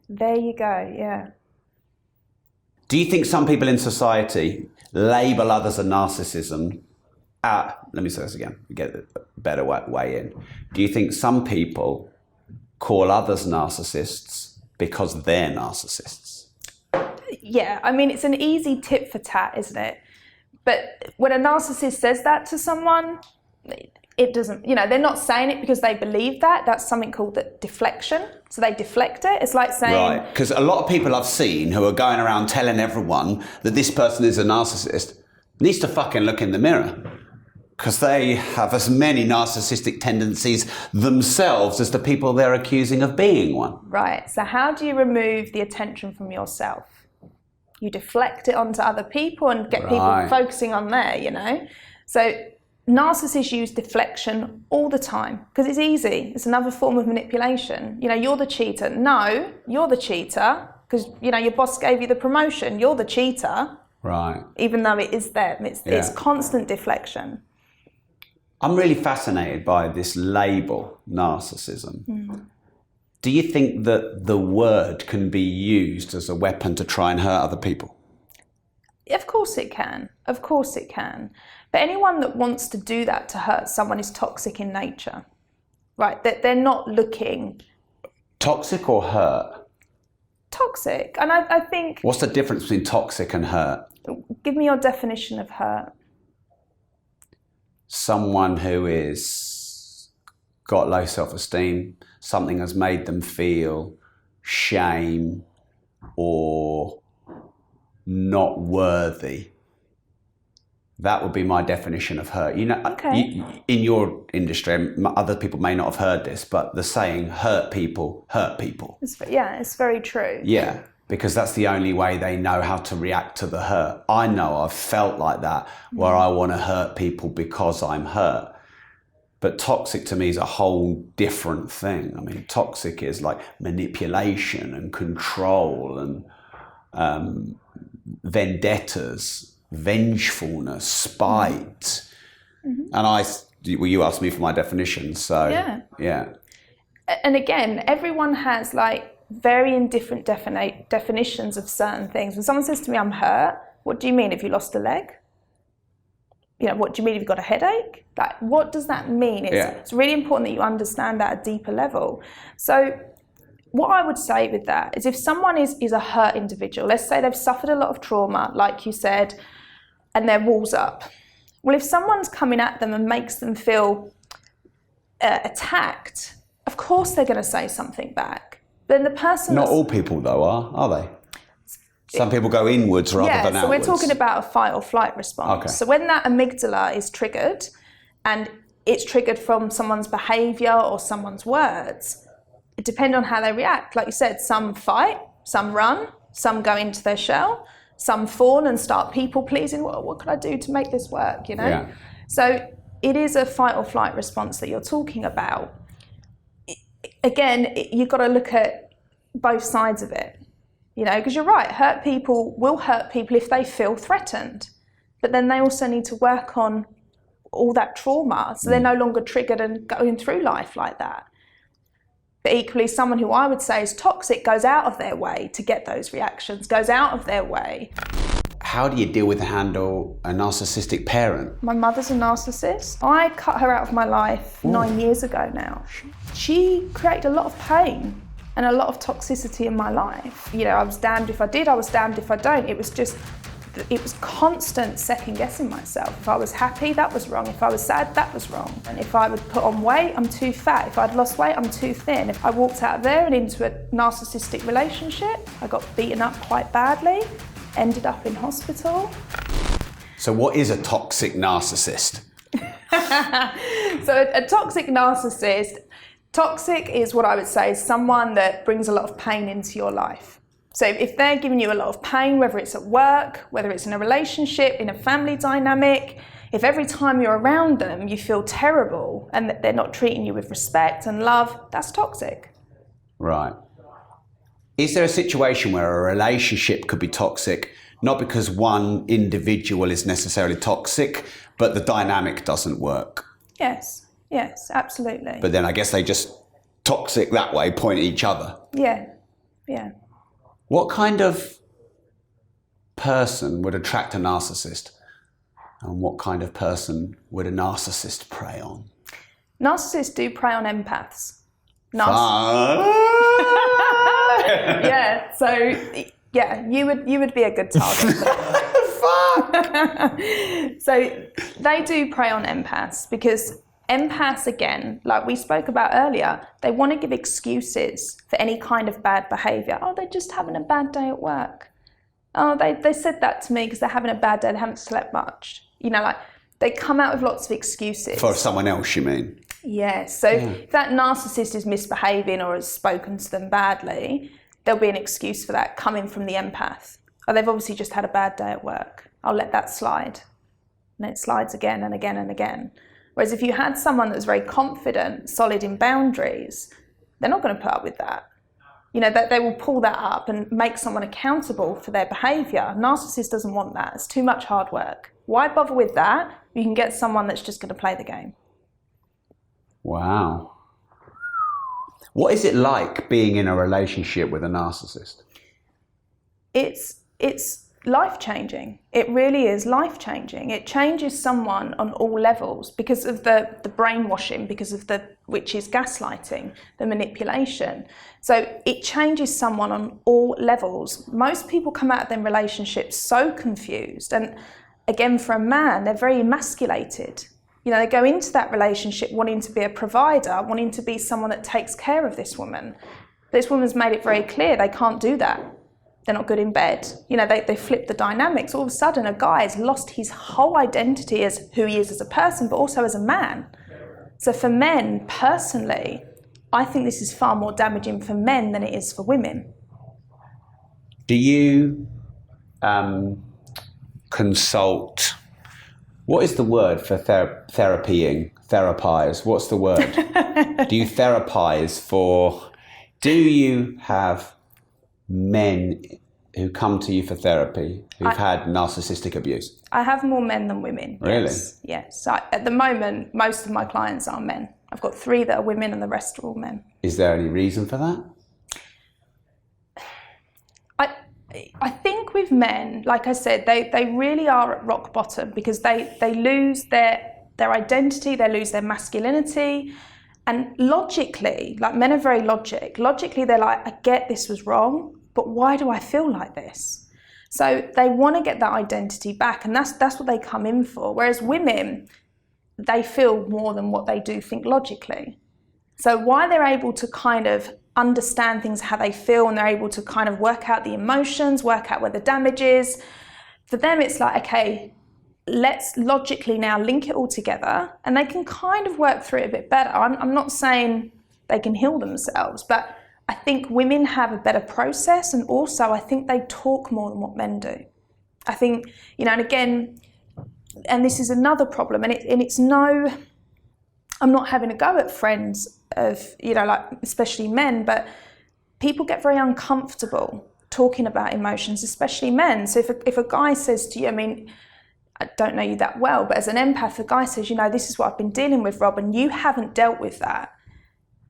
A: There you go, yeah.
B: Do you think some people in society label others as narcissism? Let me say this again, get a better way in. Do you think some people call others narcissists because they're narcissists?
A: Yeah, I mean, it's an easy tit for tat, isn't it? But when a narcissist says that to someone, it doesn't, they're not saying it because they believe that. That's something called the deflection. So they deflect it. It's like saying...
B: Right, because a lot of people I've seen who are going around telling everyone that this person is a narcissist needs to fucking look in the mirror, because they have as many narcissistic tendencies themselves as the people they're accusing of being one.
A: Right, so how do you remove the attention from yourself? You deflect it onto other people and get people focusing on there, So narcissists use deflection all the time because it's easy. It's another form of manipulation. You're the cheater. No, you're the cheater because, your boss gave you the promotion. You're the cheater.
B: Right.
A: Even though it is them. It's constant deflection.
B: I'm really fascinated by this label, narcissism. Mm. Do you think that the word can be used as a weapon to try and hurt other people?
A: Of course it can. Of course it can. But anyone that wants to do that to hurt someone is toxic in nature. Right? They're not looking...
B: Toxic or hurt?
A: Toxic. And I think...
B: What's the difference between toxic and hurt?
A: Give me your definition of hurt.
B: Someone who is got low self-esteem, something has made them feel shame or not worthy. That would be my definition of hurt. Okay. In your industry, other people may not have heard this, but the saying, hurt people, hurt people.
A: It's very true.
B: Yeah. because that's the only way they know how to react to the hurt. I know I've felt like that, where I want to hurt people because I'm hurt. But toxic to me is a whole different thing. I mean, toxic is like manipulation and control and vendettas, vengefulness, spite. And you asked me for my definition, so yeah.
A: And again, everyone has like varying different definitions of certain things. When someone says to me, I'm hurt, what do you mean? Have you lost a leg? You know, what do you mean? Have you got a headache? Like, what does that mean? It's really important that you understand that at a deeper level. So what I would say with that is, if someone is a hurt individual, let's say they've suffered a lot of trauma, like you said, and their wall's up. Well, if someone's coming at them and makes them feel attacked, of course they're going to say something back. Then the person...
B: Not all people, though, are they? Some people go inwards rather than outwards.
A: So we're talking about a fight or flight response.
B: Okay.
A: So when that amygdala is triggered, and it's triggered from someone's behaviour or someone's words, it depends on how they react. Like you said, some fight, some run, some go into their shell, some fawn and start people pleasing. Well, what can I do to make this work, you know?
B: Yeah.
A: So it is a fight or flight response that you're talking about. Again, you've got to look at both sides of it, you know, because you're right, hurt people will hurt people if they feel threatened, but then they also need to work on all that trauma, so they're no longer triggered and going through life like that. But equally, someone who I would say is toxic goes out of their way to get those reactions, goes out of their way.
B: How do you deal with and handle a narcissistic parent?
A: My mother's a narcissist. I cut her out of my life 9 years ago now. She created a lot of pain and a lot of toxicity in my life. You know, I was damned if I did, I was damned if I don't. It was constant second guessing myself. If I was happy, that was wrong. If I was sad, that was wrong. And if I would put on weight, I'm too fat. If I'd lost weight, I'm too thin. If I walked out of there and into a narcissistic relationship, I got beaten up quite badly, ended up in hospital.
B: So what is a toxic narcissist?
A: So a toxic narcissist, toxic is what I would say is someone that brings a lot of pain into your life. So if they're giving you a lot of pain, whether it's at work, whether it's in a relationship, in a family dynamic, if every time you're around them you feel terrible and that they're not treating you with respect and love, that's toxic.
B: Right. Is there a situation where a relationship could be toxic, not because one individual is necessarily toxic, but the dynamic doesn't work?
A: Yes, absolutely.
B: But then I guess they just toxic that way, point at each other.
A: Yeah.
B: What kind of person would attract a narcissist? And what kind of person would a narcissist prey on?
A: Narcissists do prey on empaths. You would be a good target. Fuck! So they do prey on empaths because empaths, again, like we spoke about earlier, they want to give excuses for any kind of bad behaviour. Oh, they're just having a bad day at work. Oh, they said that to me because they're having a bad day, they haven't slept much. You know, like they come out with lots of excuses.
B: For someone else, you mean?
A: Yes. So if that narcissist is misbehaving or has spoken to them badly, there'll be an excuse for that coming from the empath. Oh, they've obviously just had a bad day at work. I'll let that slide. And it slides again and again and again. Whereas if you had someone that's very confident, solid in boundaries, they're not going to put up with that. You know, they will pull that up and make someone accountable for their behaviour. Narcissist doesn't want that. It's too much hard work. Why bother with that? You can get someone that's just going to play the game.
B: Wow. What is it like being in a relationship with a narcissist?
A: It's life-changing. It really is life-changing. It changes someone on all levels because of the brainwashing, because of which is gaslighting, the manipulation. So it changes someone on all levels. Most people come out of their relationships so confused, and again, for a man, they're very emasculated. You know, they go into that relationship wanting to be a provider, wanting to be someone that takes care of this woman. This woman's made it very clear they can't do that. They're not good in bed. You know, they flip the dynamics. All of a sudden, a guy has lost his whole identity as who he is as a person, but also as a man. So for men, personally, I think this is far more damaging for men than it is for women.
B: Do you consult? What is the word for therapying? Therapize? What's the word? Do you therapize for? Do you have men who come to you for therapy who've had narcissistic abuse?
A: I have more men than women.
B: Really?
A: Yes. So at the moment, most of my clients are men. I've got 3 that are women and the rest are all men.
B: Is there any reason for that?
A: I think with men, like I said, they really are at rock bottom because they lose their identity, they lose their masculinity. And logically, like men are very logically they're like, I get this was wrong, but why do I feel like this? So they want to get that identity back, and that's what they come in for. Whereas women, they feel more than what they do think logically. So why they're able to kind of understand things, how they feel, and they're able to kind of work out the emotions, work out where the damage is. For them, it's like, okay, let's logically now link it all together, and they can kind of work through it a bit better. I'm not saying they can heal themselves, but I think women have a better process, and also I think they talk more than what men do. I think, and again, and this is another problem, and it's no, I'm not having a go at friends of, like especially men, but people get very uncomfortable talking about emotions, especially men. So if a guy says to you, I don't know you that well, but as an empath, a guy says, this is what I've been dealing with, Rob, and you haven't dealt with that,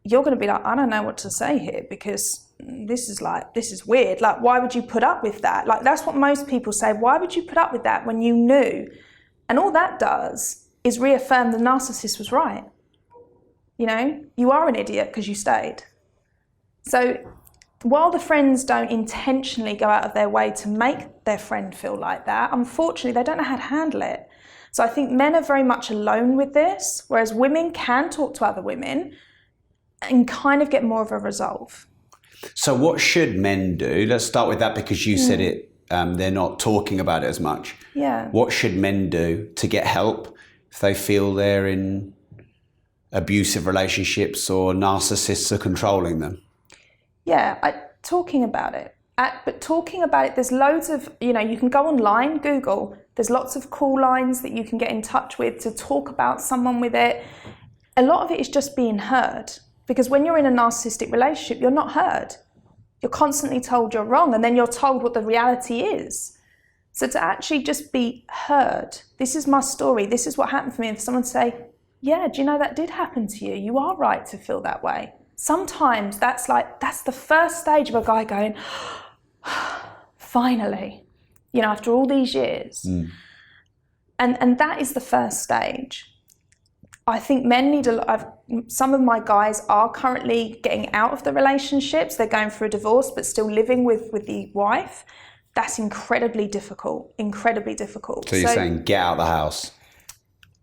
A: you're going to be like, I don't know what to say here because this is weird. Like, why would you put up with that? Like, that's what most people say. Why would you put up with that when you knew? And all that does is reaffirm the narcissist was right. You are an idiot because you stayed. So while the friends don't intentionally go out of their way to make their friend feel like that, unfortunately, they don't know how to handle it. So I think men are very much alone with this, whereas women can talk to other women and kind of get more of a resolve.
B: So what should men do? Let's start with that because you said it, they're not talking about it as much.
A: Yeah.
B: What should men do to get help if they feel they're in abusive relationships or narcissists are controlling them?
A: Yeah, talking about it. But talking about it, there's loads of, you can go online, Google, there's lots of call lines that you can get in touch with to talk about someone with it. A lot of it is just being heard. Because when you're in a narcissistic relationship, you're not heard. You're constantly told you're wrong, and then you're told what the reality is. So to actually just be heard, this is my story, this is what happened for me, and for someone to say, yeah, do you know that did happen to you? You are right to feel that way. Sometimes that's the first stage of a guy going, finally, after all these years. And that is the first stage. I think men need some of my guys are currently getting out of the relationships. They're going through a divorce, but still living with the wife. That's incredibly difficult.
B: So you're saying get out of the house?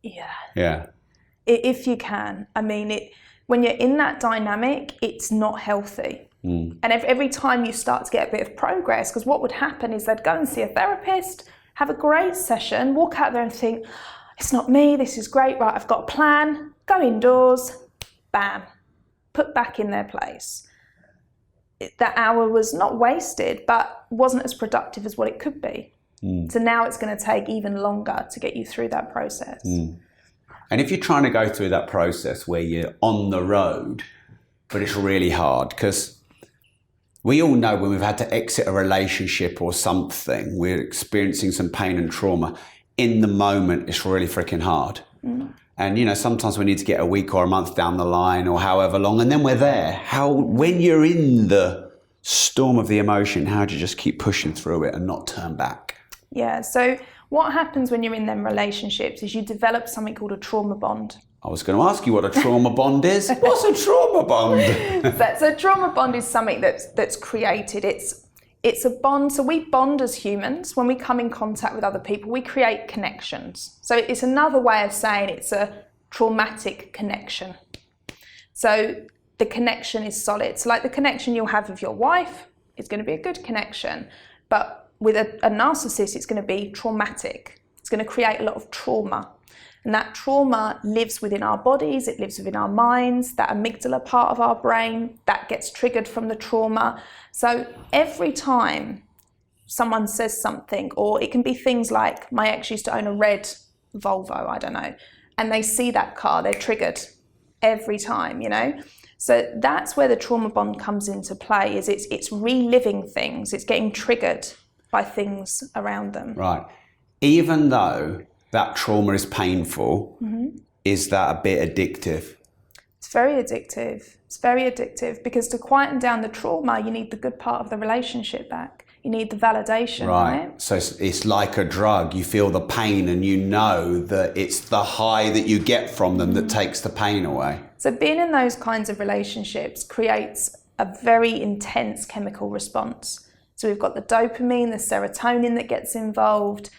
A: Yeah.
B: Yeah.
A: If you can. When you're in that dynamic, it's not healthy. And every time you start to get a bit of progress, because what would happen is they'd go and see a therapist, have a great session, walk out there and think, it's not me, this is great, right, I've got a plan, go indoors, bam, put back in their place. That hour was not wasted, but wasn't as productive as what it could be. So now it's going to take even longer to get you through that process.
B: And if you're trying to go through that process where you're on the road, but it's really hard, because we all know when we've had to exit a relationship or something, we're experiencing some pain and trauma. In the moment, it's really freaking hard. And, sometimes we need to get a week or a month down the line or however long, and then we're there. When you're in the storm of the emotion, how do you just keep pushing through it and not turn back?
A: Yeah, so what happens when you're in them relationships is you develop something called a trauma bond.
B: I was going to ask you what a trauma bond is. What's a trauma bond?
A: So trauma bond is something that's created. It's a bond. So we bond as humans. When we come in contact with other people, we create connections. So it's another way of saying it's a traumatic connection. So the connection is solid. So like the connection you'll have with your wife is going to be a good connection. But with a narcissist, it's going to be traumatic. It's going to create a lot of trauma. And that trauma lives within our bodies, it lives within our minds, that amygdala part of our brain, that gets triggered from the trauma. So every time someone says something, or it can be things like my ex used to own a red Volvo, I don't know, and they see that car, they're triggered every time, you know? So that's where the trauma bond comes into play, is it's reliving things, it's getting triggered by things around them.
B: Right. Even though that trauma is painful, is that a bit addictive?
A: It's very addictive. It's very addictive, because to quieten down the trauma, you need the good part of the relationship back. You need the validation, right?
B: So it's like a drug. You feel the pain and you know that it's the high that you get from them that takes the pain away.
A: So being in those kinds of relationships creates a very intense chemical response. So we've got the dopamine, the serotonin that gets involved.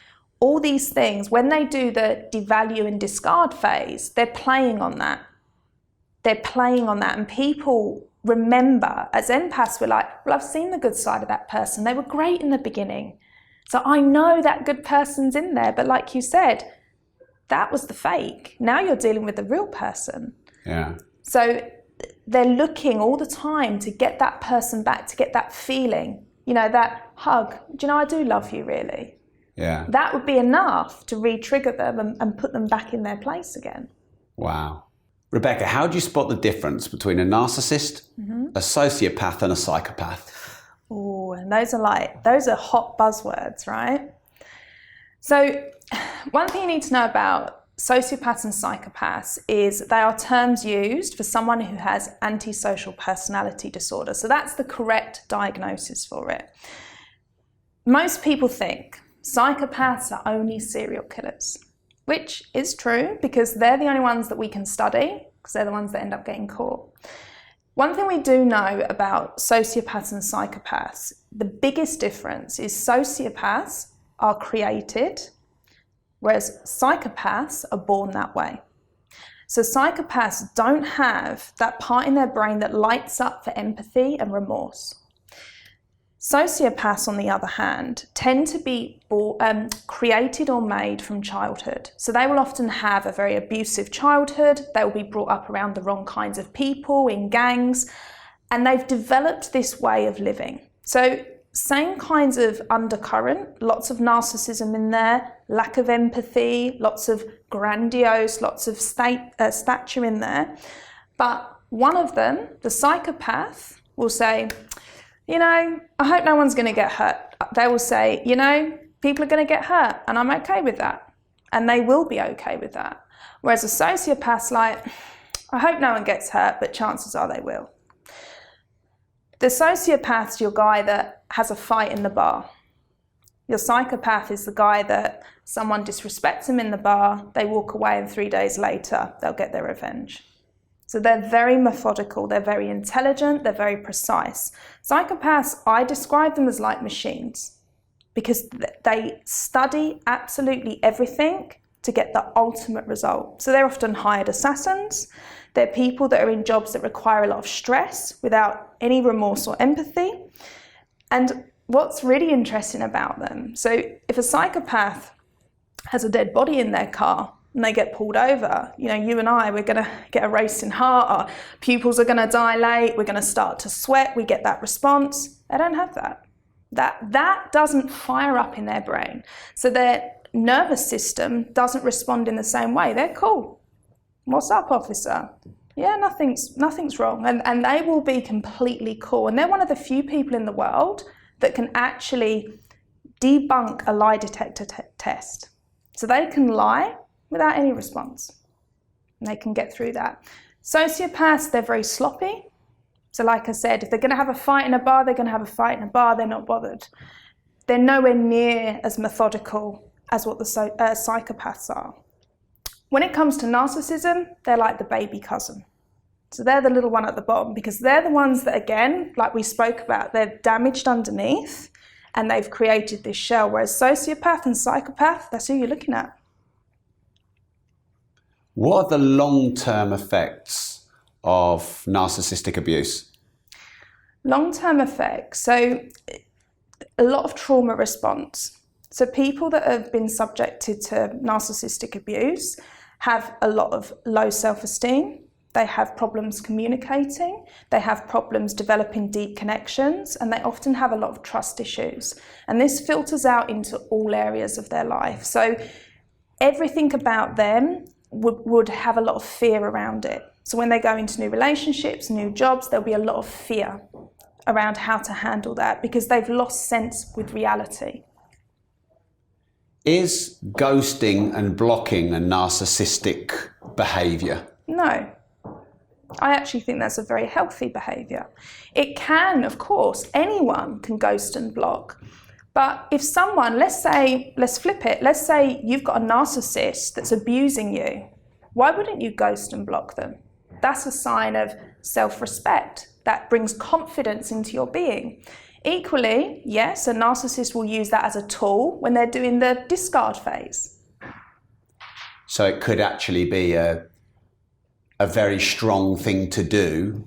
A: All these things, when they do the devalue and discard phase, they're playing on that. They're playing on that. And people remember, as empaths, we're like, well, I've seen the good side of that person. They were great in the beginning. So I know that good person's in there. But like you said, that was the fake. Now you're dealing with the real person.
B: Yeah.
A: So they're looking all the time to get that person back, to get that feeling, you know, that hug. Do you know, I do love you, really.
B: Yeah.
A: That would be enough to re-trigger them and put them back in their place again.
B: Wow. Rebecca, how do you spot the difference between a narcissist, a sociopath, and a psychopath?
A: Oh, and those are hot buzzwords, right? So one thing you need to know about sociopaths and psychopaths is they are terms used for someone who has antisocial personality disorder. So that's the correct diagnosis for it. Most people think psychopaths are only serial killers, which is true, because they're the only ones that we can study, because they're the ones that end up getting caught. One thing we do know about sociopaths and psychopaths, the biggest difference is sociopaths are created, whereas psychopaths are born that way. So psychopaths don't have that part in their brain that lights up for empathy and remorse. Sociopaths, on the other hand, tend to be created or made from childhood. So they will often have a very abusive childhood. They will be brought up around the wrong kinds of people, in gangs, and they've developed this way of living. So same kinds of undercurrent, lots of narcissism in there, lack of empathy, lots of grandiose, lots of stature in there. But one of them, the psychopath, will say, you know, I hope no one's going to get hurt. They will say, you know, people are going to get hurt and I'm okay with that. And they will be okay with that. Whereas a sociopath's like, I hope no one gets hurt, but chances are they will. The sociopath's your guy that has a fight in the bar. Your psychopath is the guy that someone disrespects him in the bar, they walk away, and 3 days later, they'll get their revenge. So they're very methodical, they're very intelligent, they're very precise. Psychopaths, I describe them as like machines, because they study absolutely everything to get the ultimate result. So they're often hired assassins. They're people that are in jobs that require a lot of stress without any remorse or empathy. And what's really interesting about them, so if a psychopath has a dead body in their car and they get pulled over, you know, you and I, we're going to get a racing heart, our pupils are going to dilate, we're going to start to sweat, we get that response. They don't have that. That doesn't fire up in their brain. So their nervous system doesn't respond in the same way. They're cool. What's up, officer? Yeah, nothing's wrong. And they will be completely cool. And they're one of the few people in the world that can actually debunk a lie detector test. So they can lie without any response. And they can get through that. Sociopaths, they're very sloppy. So like I said, if they're going to have a fight in a bar, they're going to have a fight in a bar. They're not bothered. They're nowhere near as methodical as what the psychopaths are. When it comes to narcissism, they're like the baby cousin. So they're the little one at the bottom, because they're the ones that, again, like we spoke about, they're damaged underneath and they've created this shell. Whereas sociopath and psychopath, that's who you're looking at.
B: What are the long-term effects of narcissistic abuse?
A: Long-term effects. So a lot of trauma response. So people that have been subjected to narcissistic abuse have a lot of low self-esteem. They have problems communicating, they have problems developing deep connections, and they often have a lot of trust issues. And this filters out into all areas of their life. So everything about them would have a lot of fear around it. So when they go into new relationships, new jobs, there'll be a lot of fear around how to handle that because they've lost sense with reality.
B: Is ghosting and blocking a narcissistic behaviour?
A: No. I actually think that's a very healthy behaviour. It can, of course, anyone can ghost and block. But if someone, let's flip it, let's say you've got a narcissist that's abusing you, why wouldn't you ghost and block them? That's a sign of self-respect. That brings confidence into your being. Equally, yes, a narcissist will use that as a tool when they're doing the discard phase.
B: So it could actually be a very strong thing to do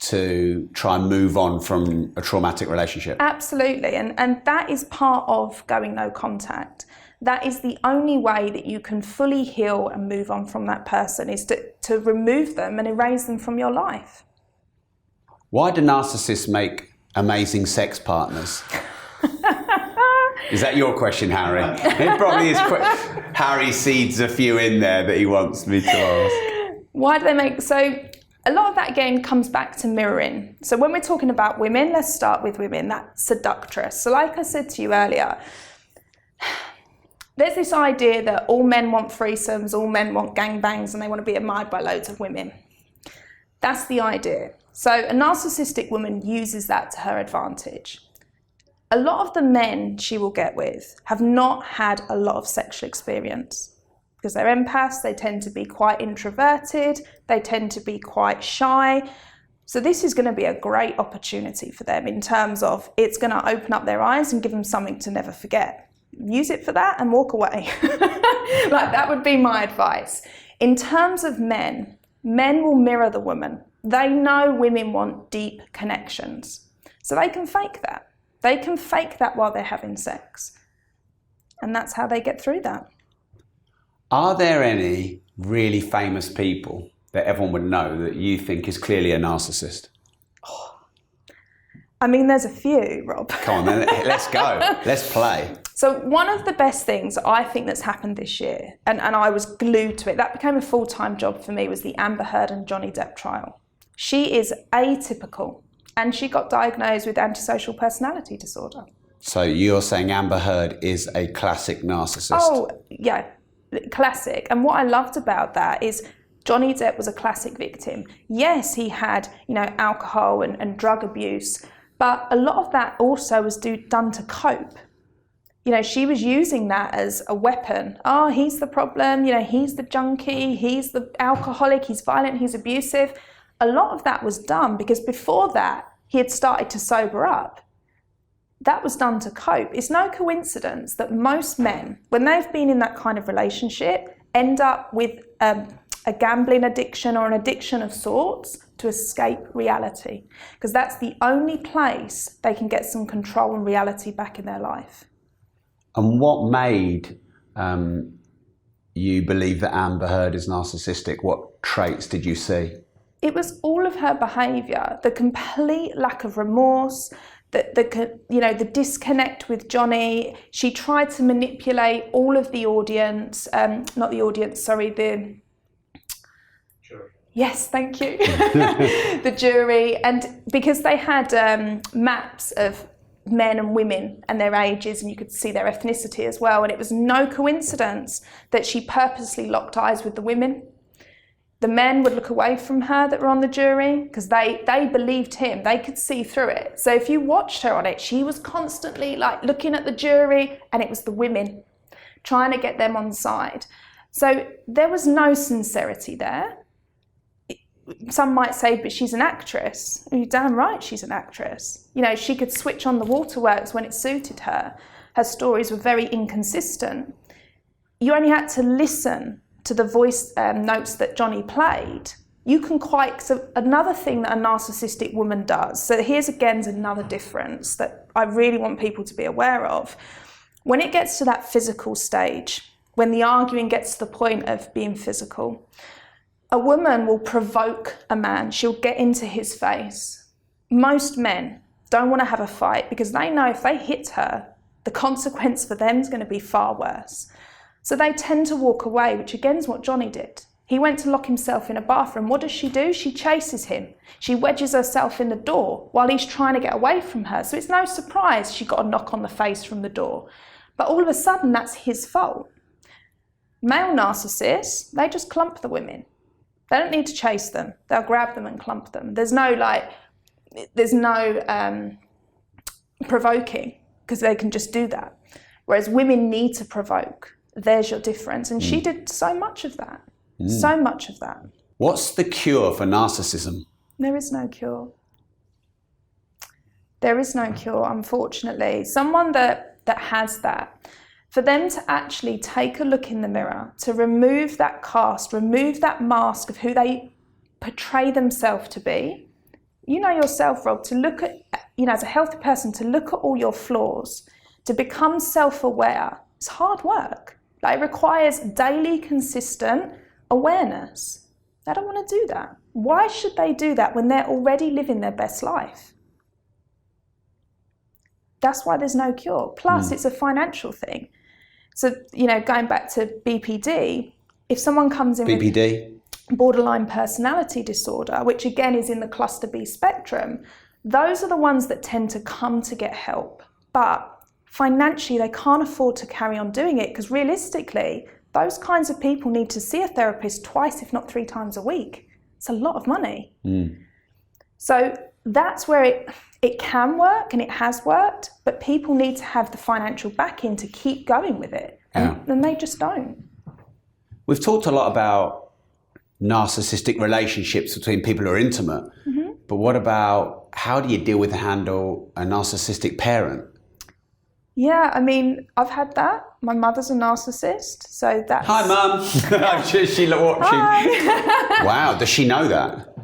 B: to try and move on from a traumatic relationship.
A: Absolutely, and that is part of going no contact. That is the only way that you can fully heal and move on from that person, is to remove them and erase them from your life.
B: Why do narcissists make amazing sex partners? Is that your question, Harry? It probably is. Harry seeds a few in there that he wants me to ask.
A: Why do they make... So a lot of that, again, comes back to mirroring. So when we're talking about women, let's start with women, that seductress. So like I said to you earlier, there's this idea that all men want threesomes, all men want gangbangs, and they want to be admired by loads of women. That's the idea. So a narcissistic woman uses that to her advantage. A lot of the men she will get with have not had a lot of sexual experience. Because they're empaths, they tend to be quite introverted, they tend to be quite shy. So this is going to be a great opportunity for them in terms of it's going to open up their eyes and give them something to never forget. Use it for that and walk away. Like, that would be my advice. In terms of men will mirror the woman. They know women want deep connections. So they can fake that. They can fake that while they're having sex. And that's how they get through that.
B: Are there any really famous people that everyone would know that you think is clearly a narcissist?
A: I mean, there's a few, Rob.
B: Come on, then, let's go. Let's play.
A: So one of the best things I think that's happened this year, and I was glued to it, that became a full-time job for me, was the Amber Heard and Johnny Depp trial. She is atypical, and she got diagnosed with antisocial personality disorder.
B: So you're saying Amber Heard is a classic narcissist?
A: Oh, yeah, classic. And what I loved about that is Johnny Depp was a classic victim. Yes, he had, alcohol and drug abuse, but a lot of that also was done to cope. She was using that as a weapon. Oh, he's the problem, he's the junkie, he's the alcoholic, he's violent, he's abusive. A lot of that was done because before that, he had started to sober up. That was done to cope. It's no coincidence that most men, when they've been in that kind of relationship, end up with a gambling addiction or an addiction of sorts to escape reality. Because that's the only place they can get some control and reality back in their life.
B: And what made you believe that Amber Heard is narcissistic? What traits did you see?
A: It was all of her behaviour, the complete lack of remorse, the disconnect with Johnny. She tried to manipulate all of the audience, the jury. Yes, thank you. The jury. And because they had maps of men and women and their ages, and you could see their ethnicity as well, and it was no coincidence that she purposely locked eyes with the women. The men would look away from her that were on the jury because they believed him. They could see through it. So if you watched her on it, she was constantly looking at the jury, and it was the women, trying to get them on side. So there was no sincerity there. Some might say, but she's an actress. You're damn right she's an actress. She could switch on the waterworks when it suited her. Her stories were very inconsistent. You only had to listen to the voice notes that Johnny played. So another thing that a narcissistic woman does, so here's again another difference that I really want people to be aware of. When it gets to that physical stage, when the arguing gets to the point of being physical, A woman will provoke a man. She'll get into his face. Most men don't want to have a fight because they know if they hit her, the consequence for them is going to be far worse. So they tend to walk away, which again is what Johnny did. He went to lock himself in a bathroom. What does she do? She chases him. She wedges herself in the door while he's trying to get away from her. So it's no surprise she got a knock on the face from the door. But all of a sudden, that's his fault. Male narcissists, they just clump the women. They don't need to chase them. They'll grab them and clump them. There's no provoking because they can just do that. Whereas women need to provoke. There's your difference. And she did so much of that. So much of that.
B: What's the cure for narcissism?
A: There is no cure. There is no cure, unfortunately. Someone that has that, for them to actually take a look in the mirror, to remove that cast, remove that mask of who they portray themselves to be. You know yourself, Rob, to look at, as a healthy person, to look at all your flaws, to become self-aware, it's hard work. Like, it requires daily, consistent awareness. They don't want to do that. Why should they do that when they're already living their best life? That's why there's no cure. Plus, it's a financial thing. So, going back to BPD, if someone comes in
B: BPD?
A: with borderline personality disorder, which again is in the cluster B spectrum, those are the ones that tend to come to get help. But financially, they can't afford to carry on doing it because realistically, those kinds of people need to see a therapist twice, if not 3 times a week. It's a lot of money. So that's where it can work, and it has worked, but people need to have the financial backing to keep going with it. And they just don't.
B: We've talked a lot about narcissistic relationships between people who are intimate, but what about how do you deal with and handle a narcissistic parent?
A: Yeah, I mean, I've had that. My mother's a narcissist, so that's...
B: Hi, Mum. She's watching.
A: Hi.
B: Wow, does she know that?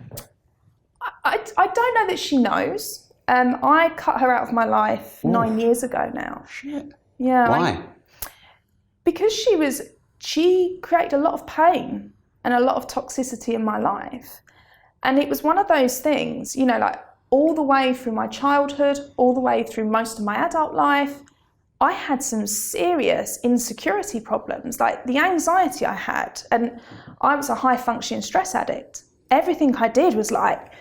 A: I don't know that she knows. I cut her out of my life 9 years ago now.
B: Shit.
A: Yeah.
B: Why?
A: Because she created a lot of pain and a lot of toxicity in my life. And it was one of those things, like all the way through my childhood, all the way through most of my adult life, I had some serious insecurity problems, like the anxiety I had. And I was a high-functioning stress addict. Everything I did was like,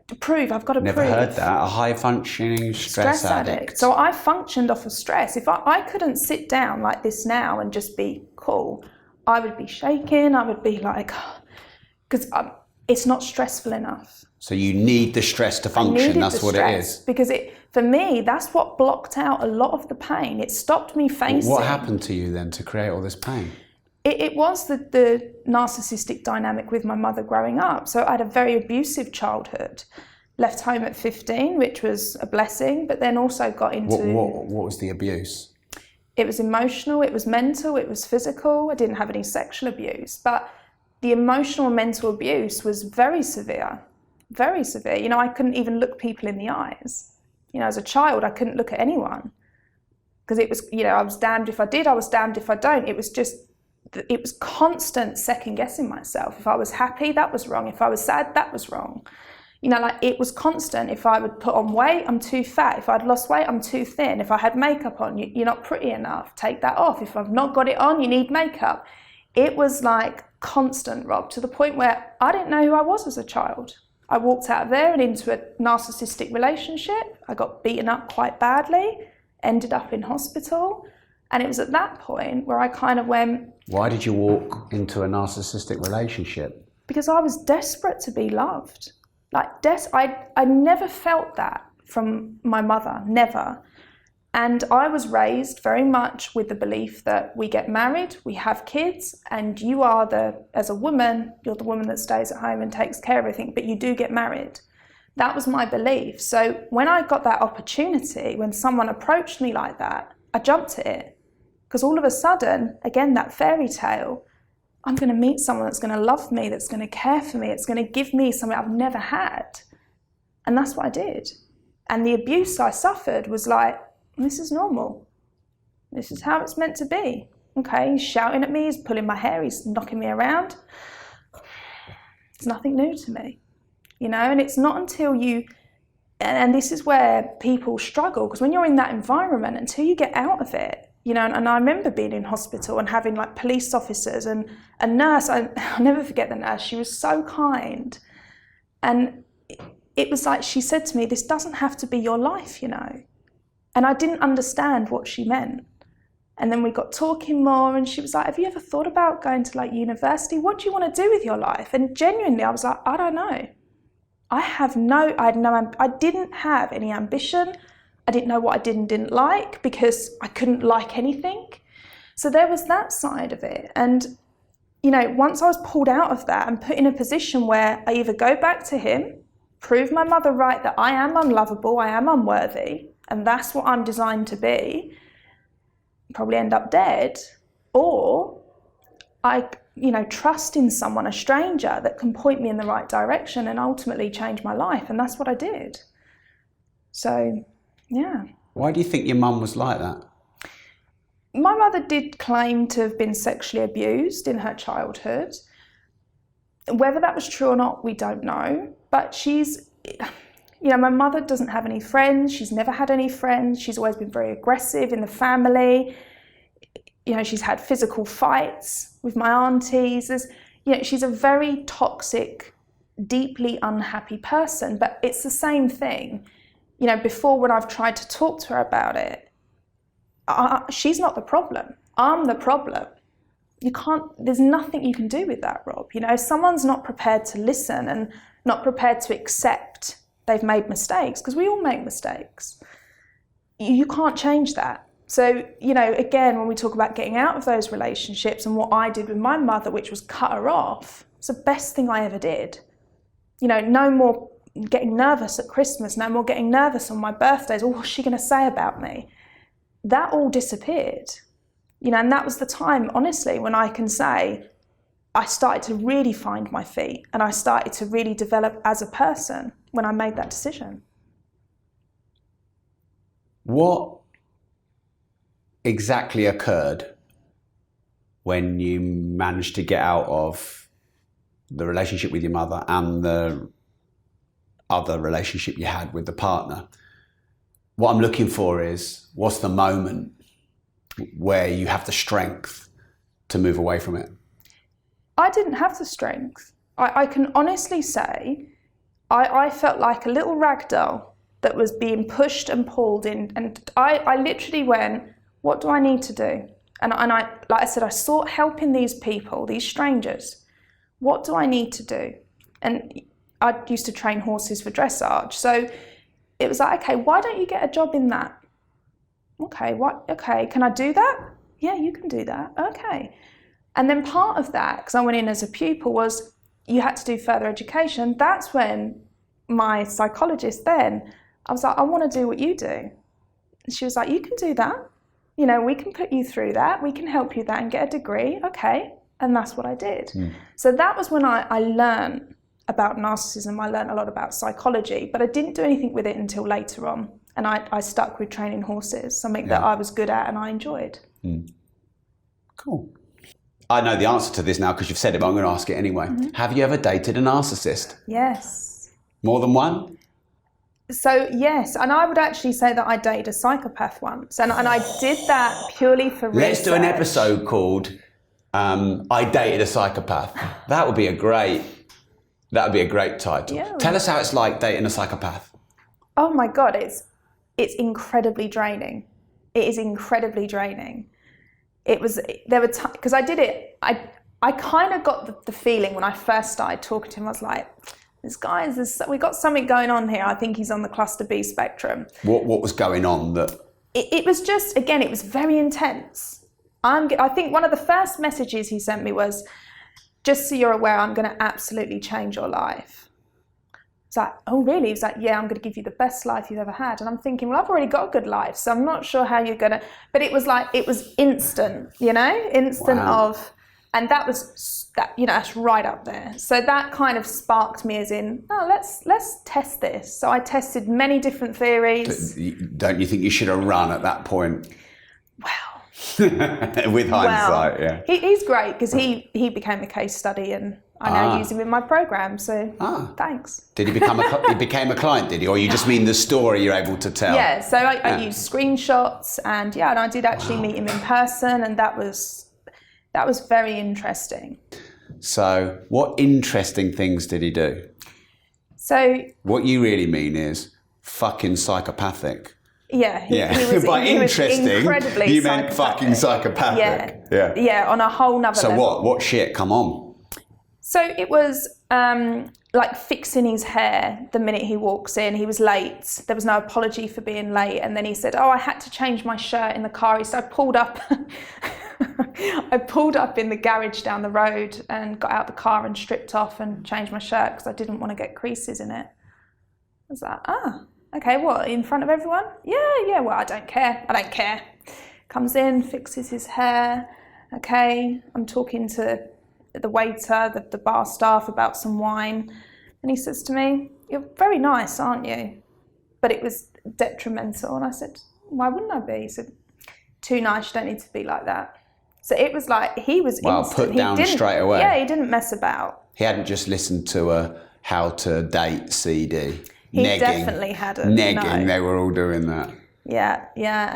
A: to prove, I've got to prove.
B: Never heard that, a high-functioning stress addict.
A: So I functioned off of stress. If I couldn't sit down like this now and just be cool, I would be shaking, I would be like, because it's not stressful enough.
B: So you need the stress to function, that's what it is.
A: Because for me, that's what blocked out a lot of the pain. It stopped me facing.
B: What happened to you then to create all this pain?
A: It was the narcissistic dynamic with my mother growing up. So I had a very abusive childhood. Left home at 15, which was a blessing, but then also got into...
B: What was the abuse?
A: It was emotional, it was mental, it was physical. I didn't have any sexual abuse, but the emotional and mental abuse was very severe, very severe. I couldn't even look people in the eyes. As a child, I couldn't look at anyone because it was, I was damned if I did, I was damned if I don't. It was constant second guessing myself. If I was happy, that was wrong. If I was sad, that was wrong. It was constant. If I would put on weight, I'm too fat. If I'd lost weight, I'm too thin. If I had makeup on, you're not pretty enough, take that off. If I've not got it on, you need makeup. It was like constant, Rob, to the point where I didn't know who I was as a child. I walked out of there and into a narcissistic relationship. I got beaten up quite badly, ended up in hospital. And it was at that point where I kind of went...
B: Why did you walk into a narcissistic relationship?
A: Because I was desperate to be loved. I never felt that from my mother, never. And I was raised very much with the belief that we get married, we have kids, and you are as a woman, you're the woman that stays at home and takes care of everything, but you do get married. That was my belief. So when I got that opportunity, when someone approached me like that, I jumped at it. Because all of a sudden, again, that fairy tale, I'm going to meet someone that's going to love me, that's going to care for me, it's going to give me something I've never had. And that's what I did. And the abuse I suffered was like, this is normal. This is how it's meant to be. Okay, he's shouting at me, he's pulling my hair, he's knocking me around. It's nothing new to me, and it's not until and this is where people struggle, because when you're in that environment, until you get out of it, and I remember being in hospital and having like police officers and a nurse, I'll never forget the nurse, she was so kind. And it was like, she said to me, this doesn't have to be your life, And I didn't understand what she meant. And then we got talking more, and she was like, have you ever thought about going to like university? What do you want to do with your life? And genuinely, I was like, I don't know. I didn't have any ambition. I didn't know what I did and didn't like, because I couldn't like anything. So there was that side of it. And, once I was pulled out of that and put in a position where I either go back to him, prove my mother right that I am unlovable, I am unworthy, and that's what I'm designed to be, probably end up dead, or I, trust in someone, a stranger, that can point me in the right direction and ultimately change my life. And that's what I did. So, yeah.
B: Why do you think your mum was like that?
A: My mother did claim to have been sexually abused in her childhood. Whether that was true or not, we don't know. But she's, my mother doesn't have any friends. She's never had any friends. She's always been very aggressive in the family. She's had physical fights with my aunties. She's a very toxic, deeply unhappy person. But it's the same thing. Before, when I've tried to talk to her about it, she's not the problem. I'm the problem. There's nothing you can do with that, Rob. If someone's not prepared to listen and not prepared to accept they've made mistakes, because we all make mistakes, you can't change that. So, again, when we talk about getting out of those relationships, and what I did with my mother, which was cut her off, it's the best thing I ever did. No more getting nervous at Christmas, no more getting nervous on my birthdays. Oh, what's she going to say about me? That all disappeared. And that was the time, honestly, when I can say I started to really find my feet, and I started to really develop as a person when I made that decision.
B: What exactly occurred when you managed to get out of the relationship with your mother and the other relationship you had with the partner? What I'm looking for is, what's the moment where you have the strength to move away from it?
A: I didn't have the strength. I can honestly say I felt like a little rag doll that was being pushed and pulled in. And I literally went, what do I need to do? And I, like I said, I sought help in these people, these strangers. What do I need to do? And I used to train horses for dressage. So it was like, okay, why don't you get a job in that? Okay, can I do that? Yeah, you can do that. Okay. And then part of that, because I went in as a pupil, was you had to do further education. That's when my psychologist then, I was like, I want to do what you do. And she was like, you can do that. We can put you through that. We can help you that and get a degree. Okay. And that's what I did. So that was when I learned about narcissism. I learned a lot about psychology, but I didn't do anything with it until later on. And I stuck with training horses, something that I was good at and I enjoyed.
B: Cool. I know the answer to this now because you've said it, but I'm going to ask it anyway. Have you ever dated a narcissist?
A: Yes.
B: More than one?
A: So yes, and I would actually say that I dated a psychopath once, and I did that purely for research.
B: Let's do an episode called I Dated a Psychopath. That would be a great title.
A: Yeah.
B: Tell us how it's like dating a psychopath.
A: Oh my God, it's incredibly draining. It is incredibly draining. There were times, because I did it, I kind of got the feeling when I first started talking to him, I was like, we got something going on here. I think he's on the cluster B spectrum.
B: What was going on that?
A: It was just, again, it was very intense. I think one of the first messages he sent me was, just so you're aware, I'm going to absolutely change your life. It's like, oh really? He's like, yeah, I'm going to give you the best life you've ever had. And I'm thinking, well, I've already got a good life, so I'm not sure how you're going to, but it was like, it was instant,
B: Wow.
A: And that's right up there. So that kind of sparked me as in, let's test this. So I tested many different theories.
B: Don't you think you should have run at that point?
A: Well,
B: with hindsight, yeah.
A: He's great because he became a case study, and I now use him in my program, so thanks.
B: Did he he became a client, did he? Or you just mean the story you're able to tell?
A: Yeah, so I used screenshots, and I did actually meet him in person, and that was very interesting.
B: So what interesting things did he do?
A: So
B: what you really mean is fucking psychopathic.
A: Yeah, he was,
B: by
A: he
B: interesting,
A: was incredibly
B: you meant fucking psychopathic.
A: Yeah, on a whole nother level.
B: So what shit? Come on.
A: So it was like fixing his hair the minute he walks in. He was late. There was no apology for being late. And then he said, I had to change my shirt in the car. So I pulled up. I pulled up in the garage down the road and got out the car and stripped off and changed my shirt because I didn't want to get creases in it. I was like, okay, what, in front of everyone? Yeah, well, I don't care. Comes in, fixes his hair. Okay, I'm talking to the waiter, the bar staff about some wine. And he says to me, you're very nice, aren't you? But it was detrimental. And I said, why wouldn't I be? He said, too nice, you don't need to be like that. So it was like, he was instant.
B: Put down straight away.
A: Yeah, he didn't mess about.
B: He hadn't just listened to a How to Date CD.
A: He
B: negging.
A: Definitely hadn't.
B: Negging, they were all doing that.
A: Yeah.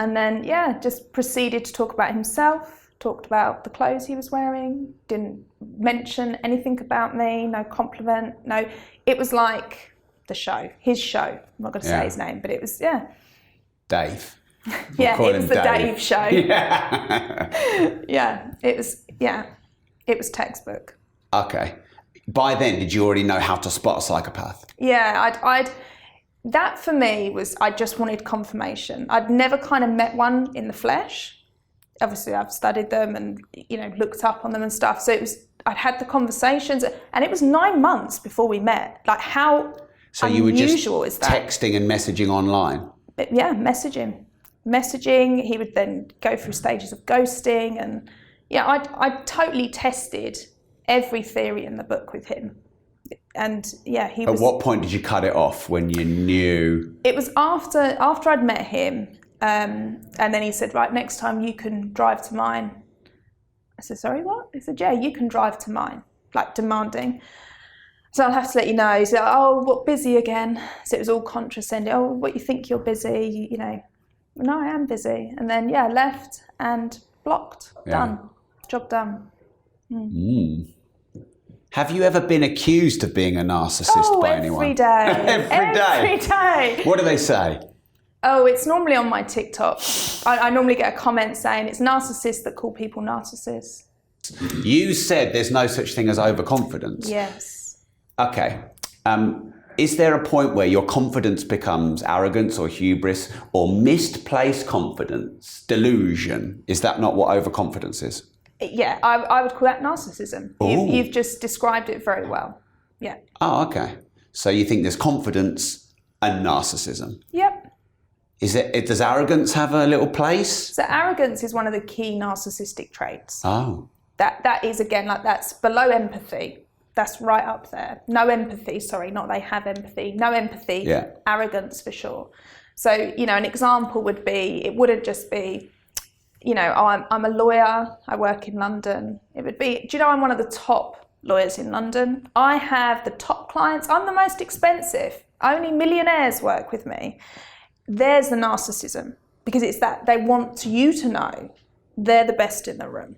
A: And then, just proceeded to talk about himself, talked about the clothes he was wearing, didn't mention anything about me, no compliment, no. It was like the show, his show. I'm not going to say his name, but it was,
B: Dave.
A: It was the Dave show. It was textbook.
B: Okay. By then, did you already know how to spot a psychopath?
A: Yeah, that for me was, I just wanted confirmation. I'd never kind of met one in the flesh. Obviously, I've studied them and, looked up on them and stuff. So I'd had the conversations, and it was 9 months before we met. Like, how
B: so you were just
A: is that?
B: Texting and messaging online?
A: Yeah, messaging. He would then go through stages of ghosting, and I totally tested every theory in the book with him. And he was...
B: At what point did you cut it off, when you knew?
A: It was after I'd met him, and then he said, right, next time you can drive to mine. I said, sorry, what? He said, yeah, you can drive to mine, like demanding. So I'll have to let you know. He said, oh, what, busy again? So it was all condescending. Oh, what, you think you're busy? No, I am busy. And then, left and blocked. Done. Job done.
B: Have you ever been accused of being a narcissist by anyone?
A: Every day.
B: Every day. What do they say?
A: Oh, it's normally on my TikTok. I normally get a comment saying it's narcissists that call people narcissists.
B: You said there's no such thing as overconfidence.
A: Yes.
B: Okay. Is there a point where your confidence becomes arrogance or hubris or misplaced confidence, delusion? Is that not what overconfidence is?
A: Yeah, I would call that narcissism. You've just described it very well. Yeah.
B: Oh, okay. So you think there's confidence and narcissism?
A: Yep.
B: Does arrogance have a little place?
A: So arrogance is one of the key narcissistic traits.
B: Oh.
A: That is, again, like, that's below empathy. That's right up there. No empathy, sorry, not they have empathy. No empathy, arrogance for sure. So, an example would be, it wouldn't just be, I'm a lawyer, I work in London. It would be, do you know I'm one of the top lawyers in London? I have the top clients, I'm the most expensive. Only millionaires work with me. There's the narcissism, because it's that they want you to know they're the best in the room.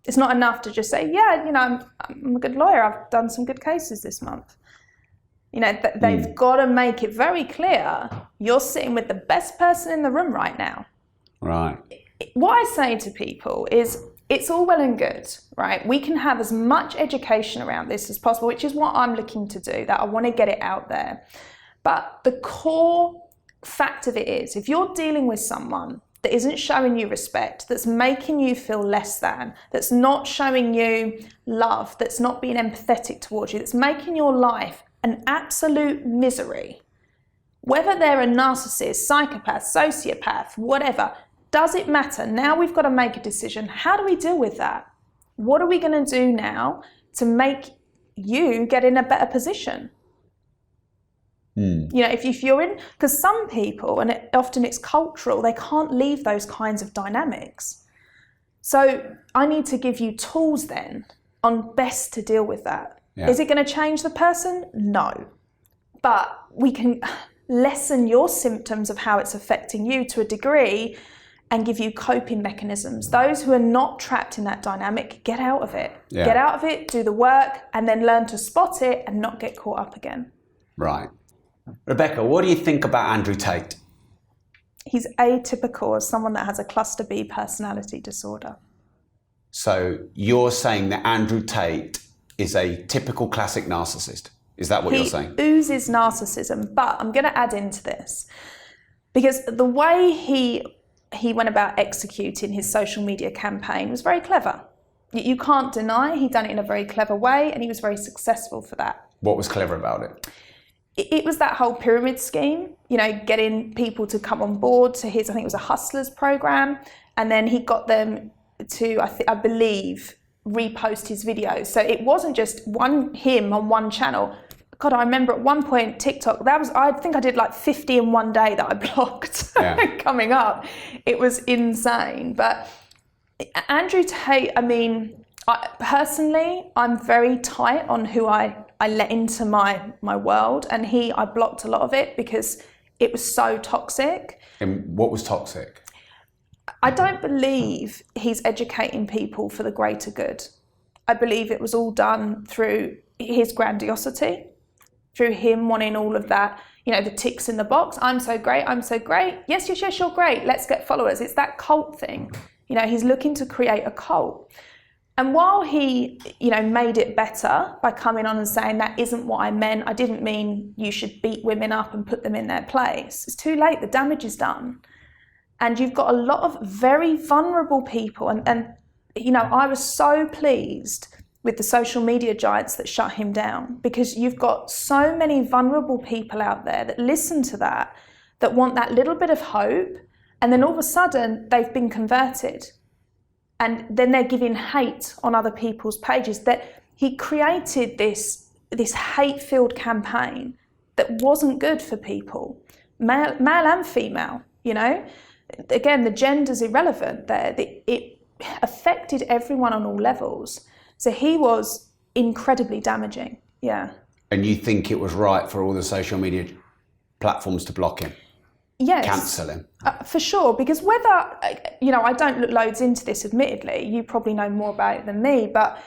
A: It's not enough to just say, I'm a good lawyer, I've done some good cases this month. They've got to make it very clear you're sitting with the best person in the room right now.
B: Right.
A: What I say to people is, it's all well and good, right? We can have as much education around this as possible, which is what I'm looking to do, that I want to get it out there. But the core fact of it is, if you're dealing with someone that isn't showing you respect, that's making you feel less than, that's not showing you love, that's not being empathetic towards you, that's making your life an absolute misery, whether they're a narcissist, psychopath, sociopath, whatever, does it matter? Now we've got to make a decision. How do we deal with that? What are we going to do now to make you get in a better position? If you're in, because some people, and often it's cultural, they can't leave those kinds of dynamics. So I need to give you tools then on best to deal with that.
B: Yeah.
A: Is it going to change the person? No. But we can lessen your symptoms of how it's affecting you to a degree and give you coping mechanisms. Those who are not trapped in that dynamic, get out of it.
B: Yeah.
A: Get out of it, do the work, and then learn to spot it and not get caught up again.
B: Right. Rebecca, what do you think about Andrew Tate?
A: He's atypical as someone that has a cluster B personality disorder.
B: So you're saying that Andrew Tate is a typical classic narcissist? Is that what you're saying?
A: He oozes narcissism, but I'm going to add into this because the way he went about executing his social media campaign was very clever. You can't deny he done it in a very clever way, and he was very successful for that.
B: What was clever about it?
A: It was that whole pyramid scheme, you know, getting people to come on board to his, I think it was a Hustlers program, and then he got them to, I believe, repost his videos. So it wasn't just him on one channel. God, I remember at one point TikTok, I think I did like 50 in one day that I blocked coming up. It was insane. But Andrew Tate, I mean, personally, I'm very tight on who I let into my world, and I blocked a lot of it because it was so toxic.
B: And what was toxic?
A: I don't believe he's educating people for the greater good. I believe it was all done through his grandiosity, through him wanting all of that, you know, the ticks in the box. I'm so great, I'm so great. Yes, you're great. Let's get followers. It's that cult thing. You know, he's looking to create a cult. And while he, you know, made it better by coming on and saying that isn't what I meant, I didn't mean you should beat women up and put them in their place. It's too late, the damage is done. And you've got a lot of very vulnerable people. And you know, I was so pleased with the social media giants that shut him down, because you've got so many vulnerable people out there that listen to that want that little bit of hope, and then all of a sudden they've been converted. And then they're giving hate on other people's pages. That he created this hate-filled campaign that wasn't good for people, male and female, you know. Again, the gender's irrelevant there. It affected everyone on all levels. So he was incredibly damaging, yeah.
B: And you think it was right for all the social media platforms to block him?
A: Yes.
B: Cancel him?
A: For sure, because whether, you know, I don't look loads into this, admittedly. You probably know more about it than me. But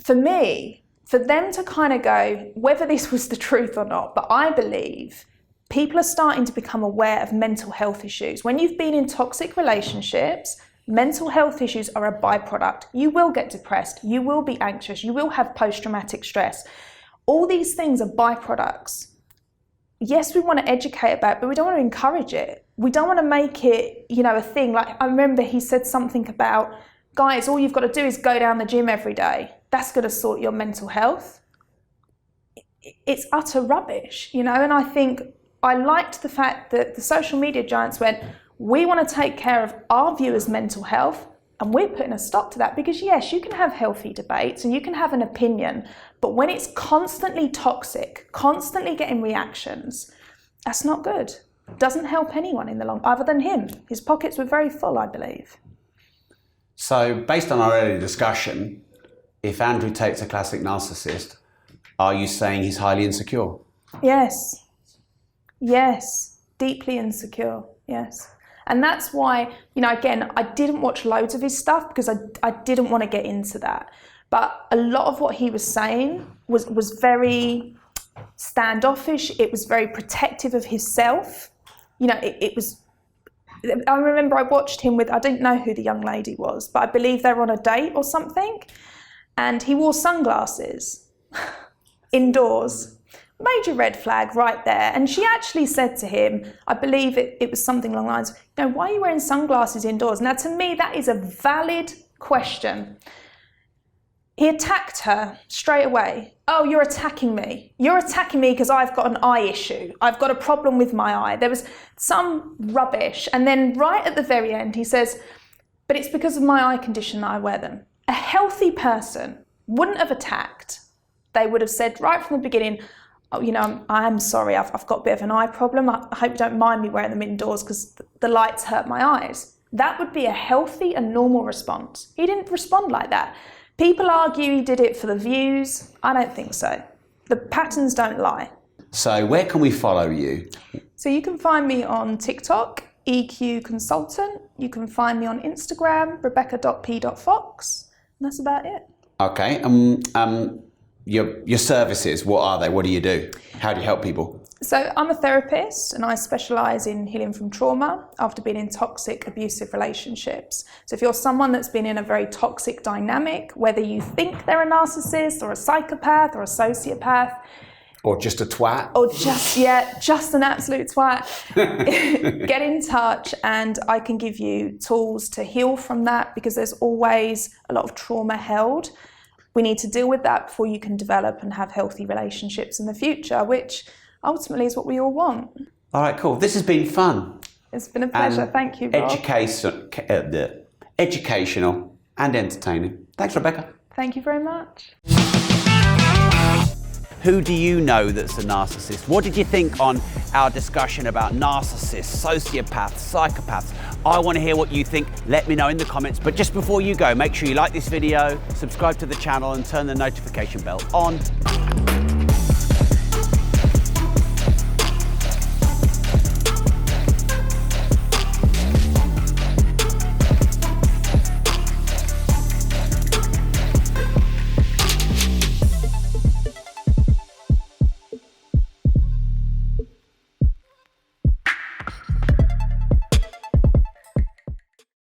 A: for me, for them to kind of go, whether this was the truth or not, but I believe people are starting to become aware of mental health issues. When you've been in toxic relationships, mental health issues are a byproduct. You will get depressed, you will be anxious, you will have post-traumatic stress. All these things are byproducts. Yes, we want to educate about it, but we don't want to encourage it. We don't want to make it, you know, a thing. Like, I remember he said something about, guys, all you've got to do is go down the gym every day. That's going to sort your mental health. It's utter rubbish, you know, and I think I liked the fact that the social media giants went, we want to take care of our viewers' mental health, and we're putting a stop to that. Because yes, you can have healthy debates and you can have an opinion, but when it's constantly toxic, constantly getting reactions, that's not good. Doesn't help anyone in the long, other than him. His pockets were very full, I believe.
B: So based on our earlier discussion, if Andrew Tate's a classic narcissist, are you saying he's highly insecure?
A: Yes. Yes. Deeply insecure. Yes. And that's why, you know, again, I didn't watch loads of his stuff because I didn't want to get into that. But a lot of what he was saying was very standoffish. It was very protective of himself. You know, it was, I remember I watched him with, I didn't know who the young lady was, but I believe they were on a date or something. And he wore sunglasses indoors. Major red flag right there. And she actually said to him, I believe it was something along the lines, you know, why are you wearing sunglasses indoors? Now, to me, that is a valid question. He attacked her straight away. Oh, you're attacking me. You're attacking me because I've got an eye issue. I've got a problem with my eye. There was some rubbish. And then right at the very end, he says, but it's because of my eye condition that I wear them. A healthy person wouldn't have attacked. They would have said right from the beginning, oh, you know, I'm sorry, I've got a bit of an eye problem. I hope you don't mind me wearing them indoors because the lights hurt my eyes. That would be a healthy and normal response. He didn't respond like that. People argue he did it for the views. I don't think so. The patterns don't lie.
B: So where can we follow you?
A: So you can find me on TikTok, EQ Consultant. You can find me on Instagram, rebecca.p.fox. And that's about it.
B: Okay. Your services, what are they? What do you do? How do you help people?
A: So I'm a therapist and I specialise in healing from trauma after being in toxic, abusive relationships. So if you're someone that's been in a very toxic dynamic, whether you think they're a narcissist or a psychopath or a sociopath,
B: or just a twat,
A: or just an absolute twat, get in touch and I can give you tools to heal from that, because there's always a lot of trauma held. We need to deal with that before you can develop and have healthy relationships in the future, which ultimately is what we all want.
B: All right, cool. This has been fun.
A: It's been a pleasure. Thank you, Rob.
B: Educational and entertaining. Thanks, Rebecca.
A: Thank you very much.
B: Who do you know that's a narcissist? What did you think on our discussion about narcissists, sociopaths, psychopaths? I want to hear what you think. Let me know in the comments. But just before you go, make sure you like this video, subscribe to the channel and turn the notification bell on.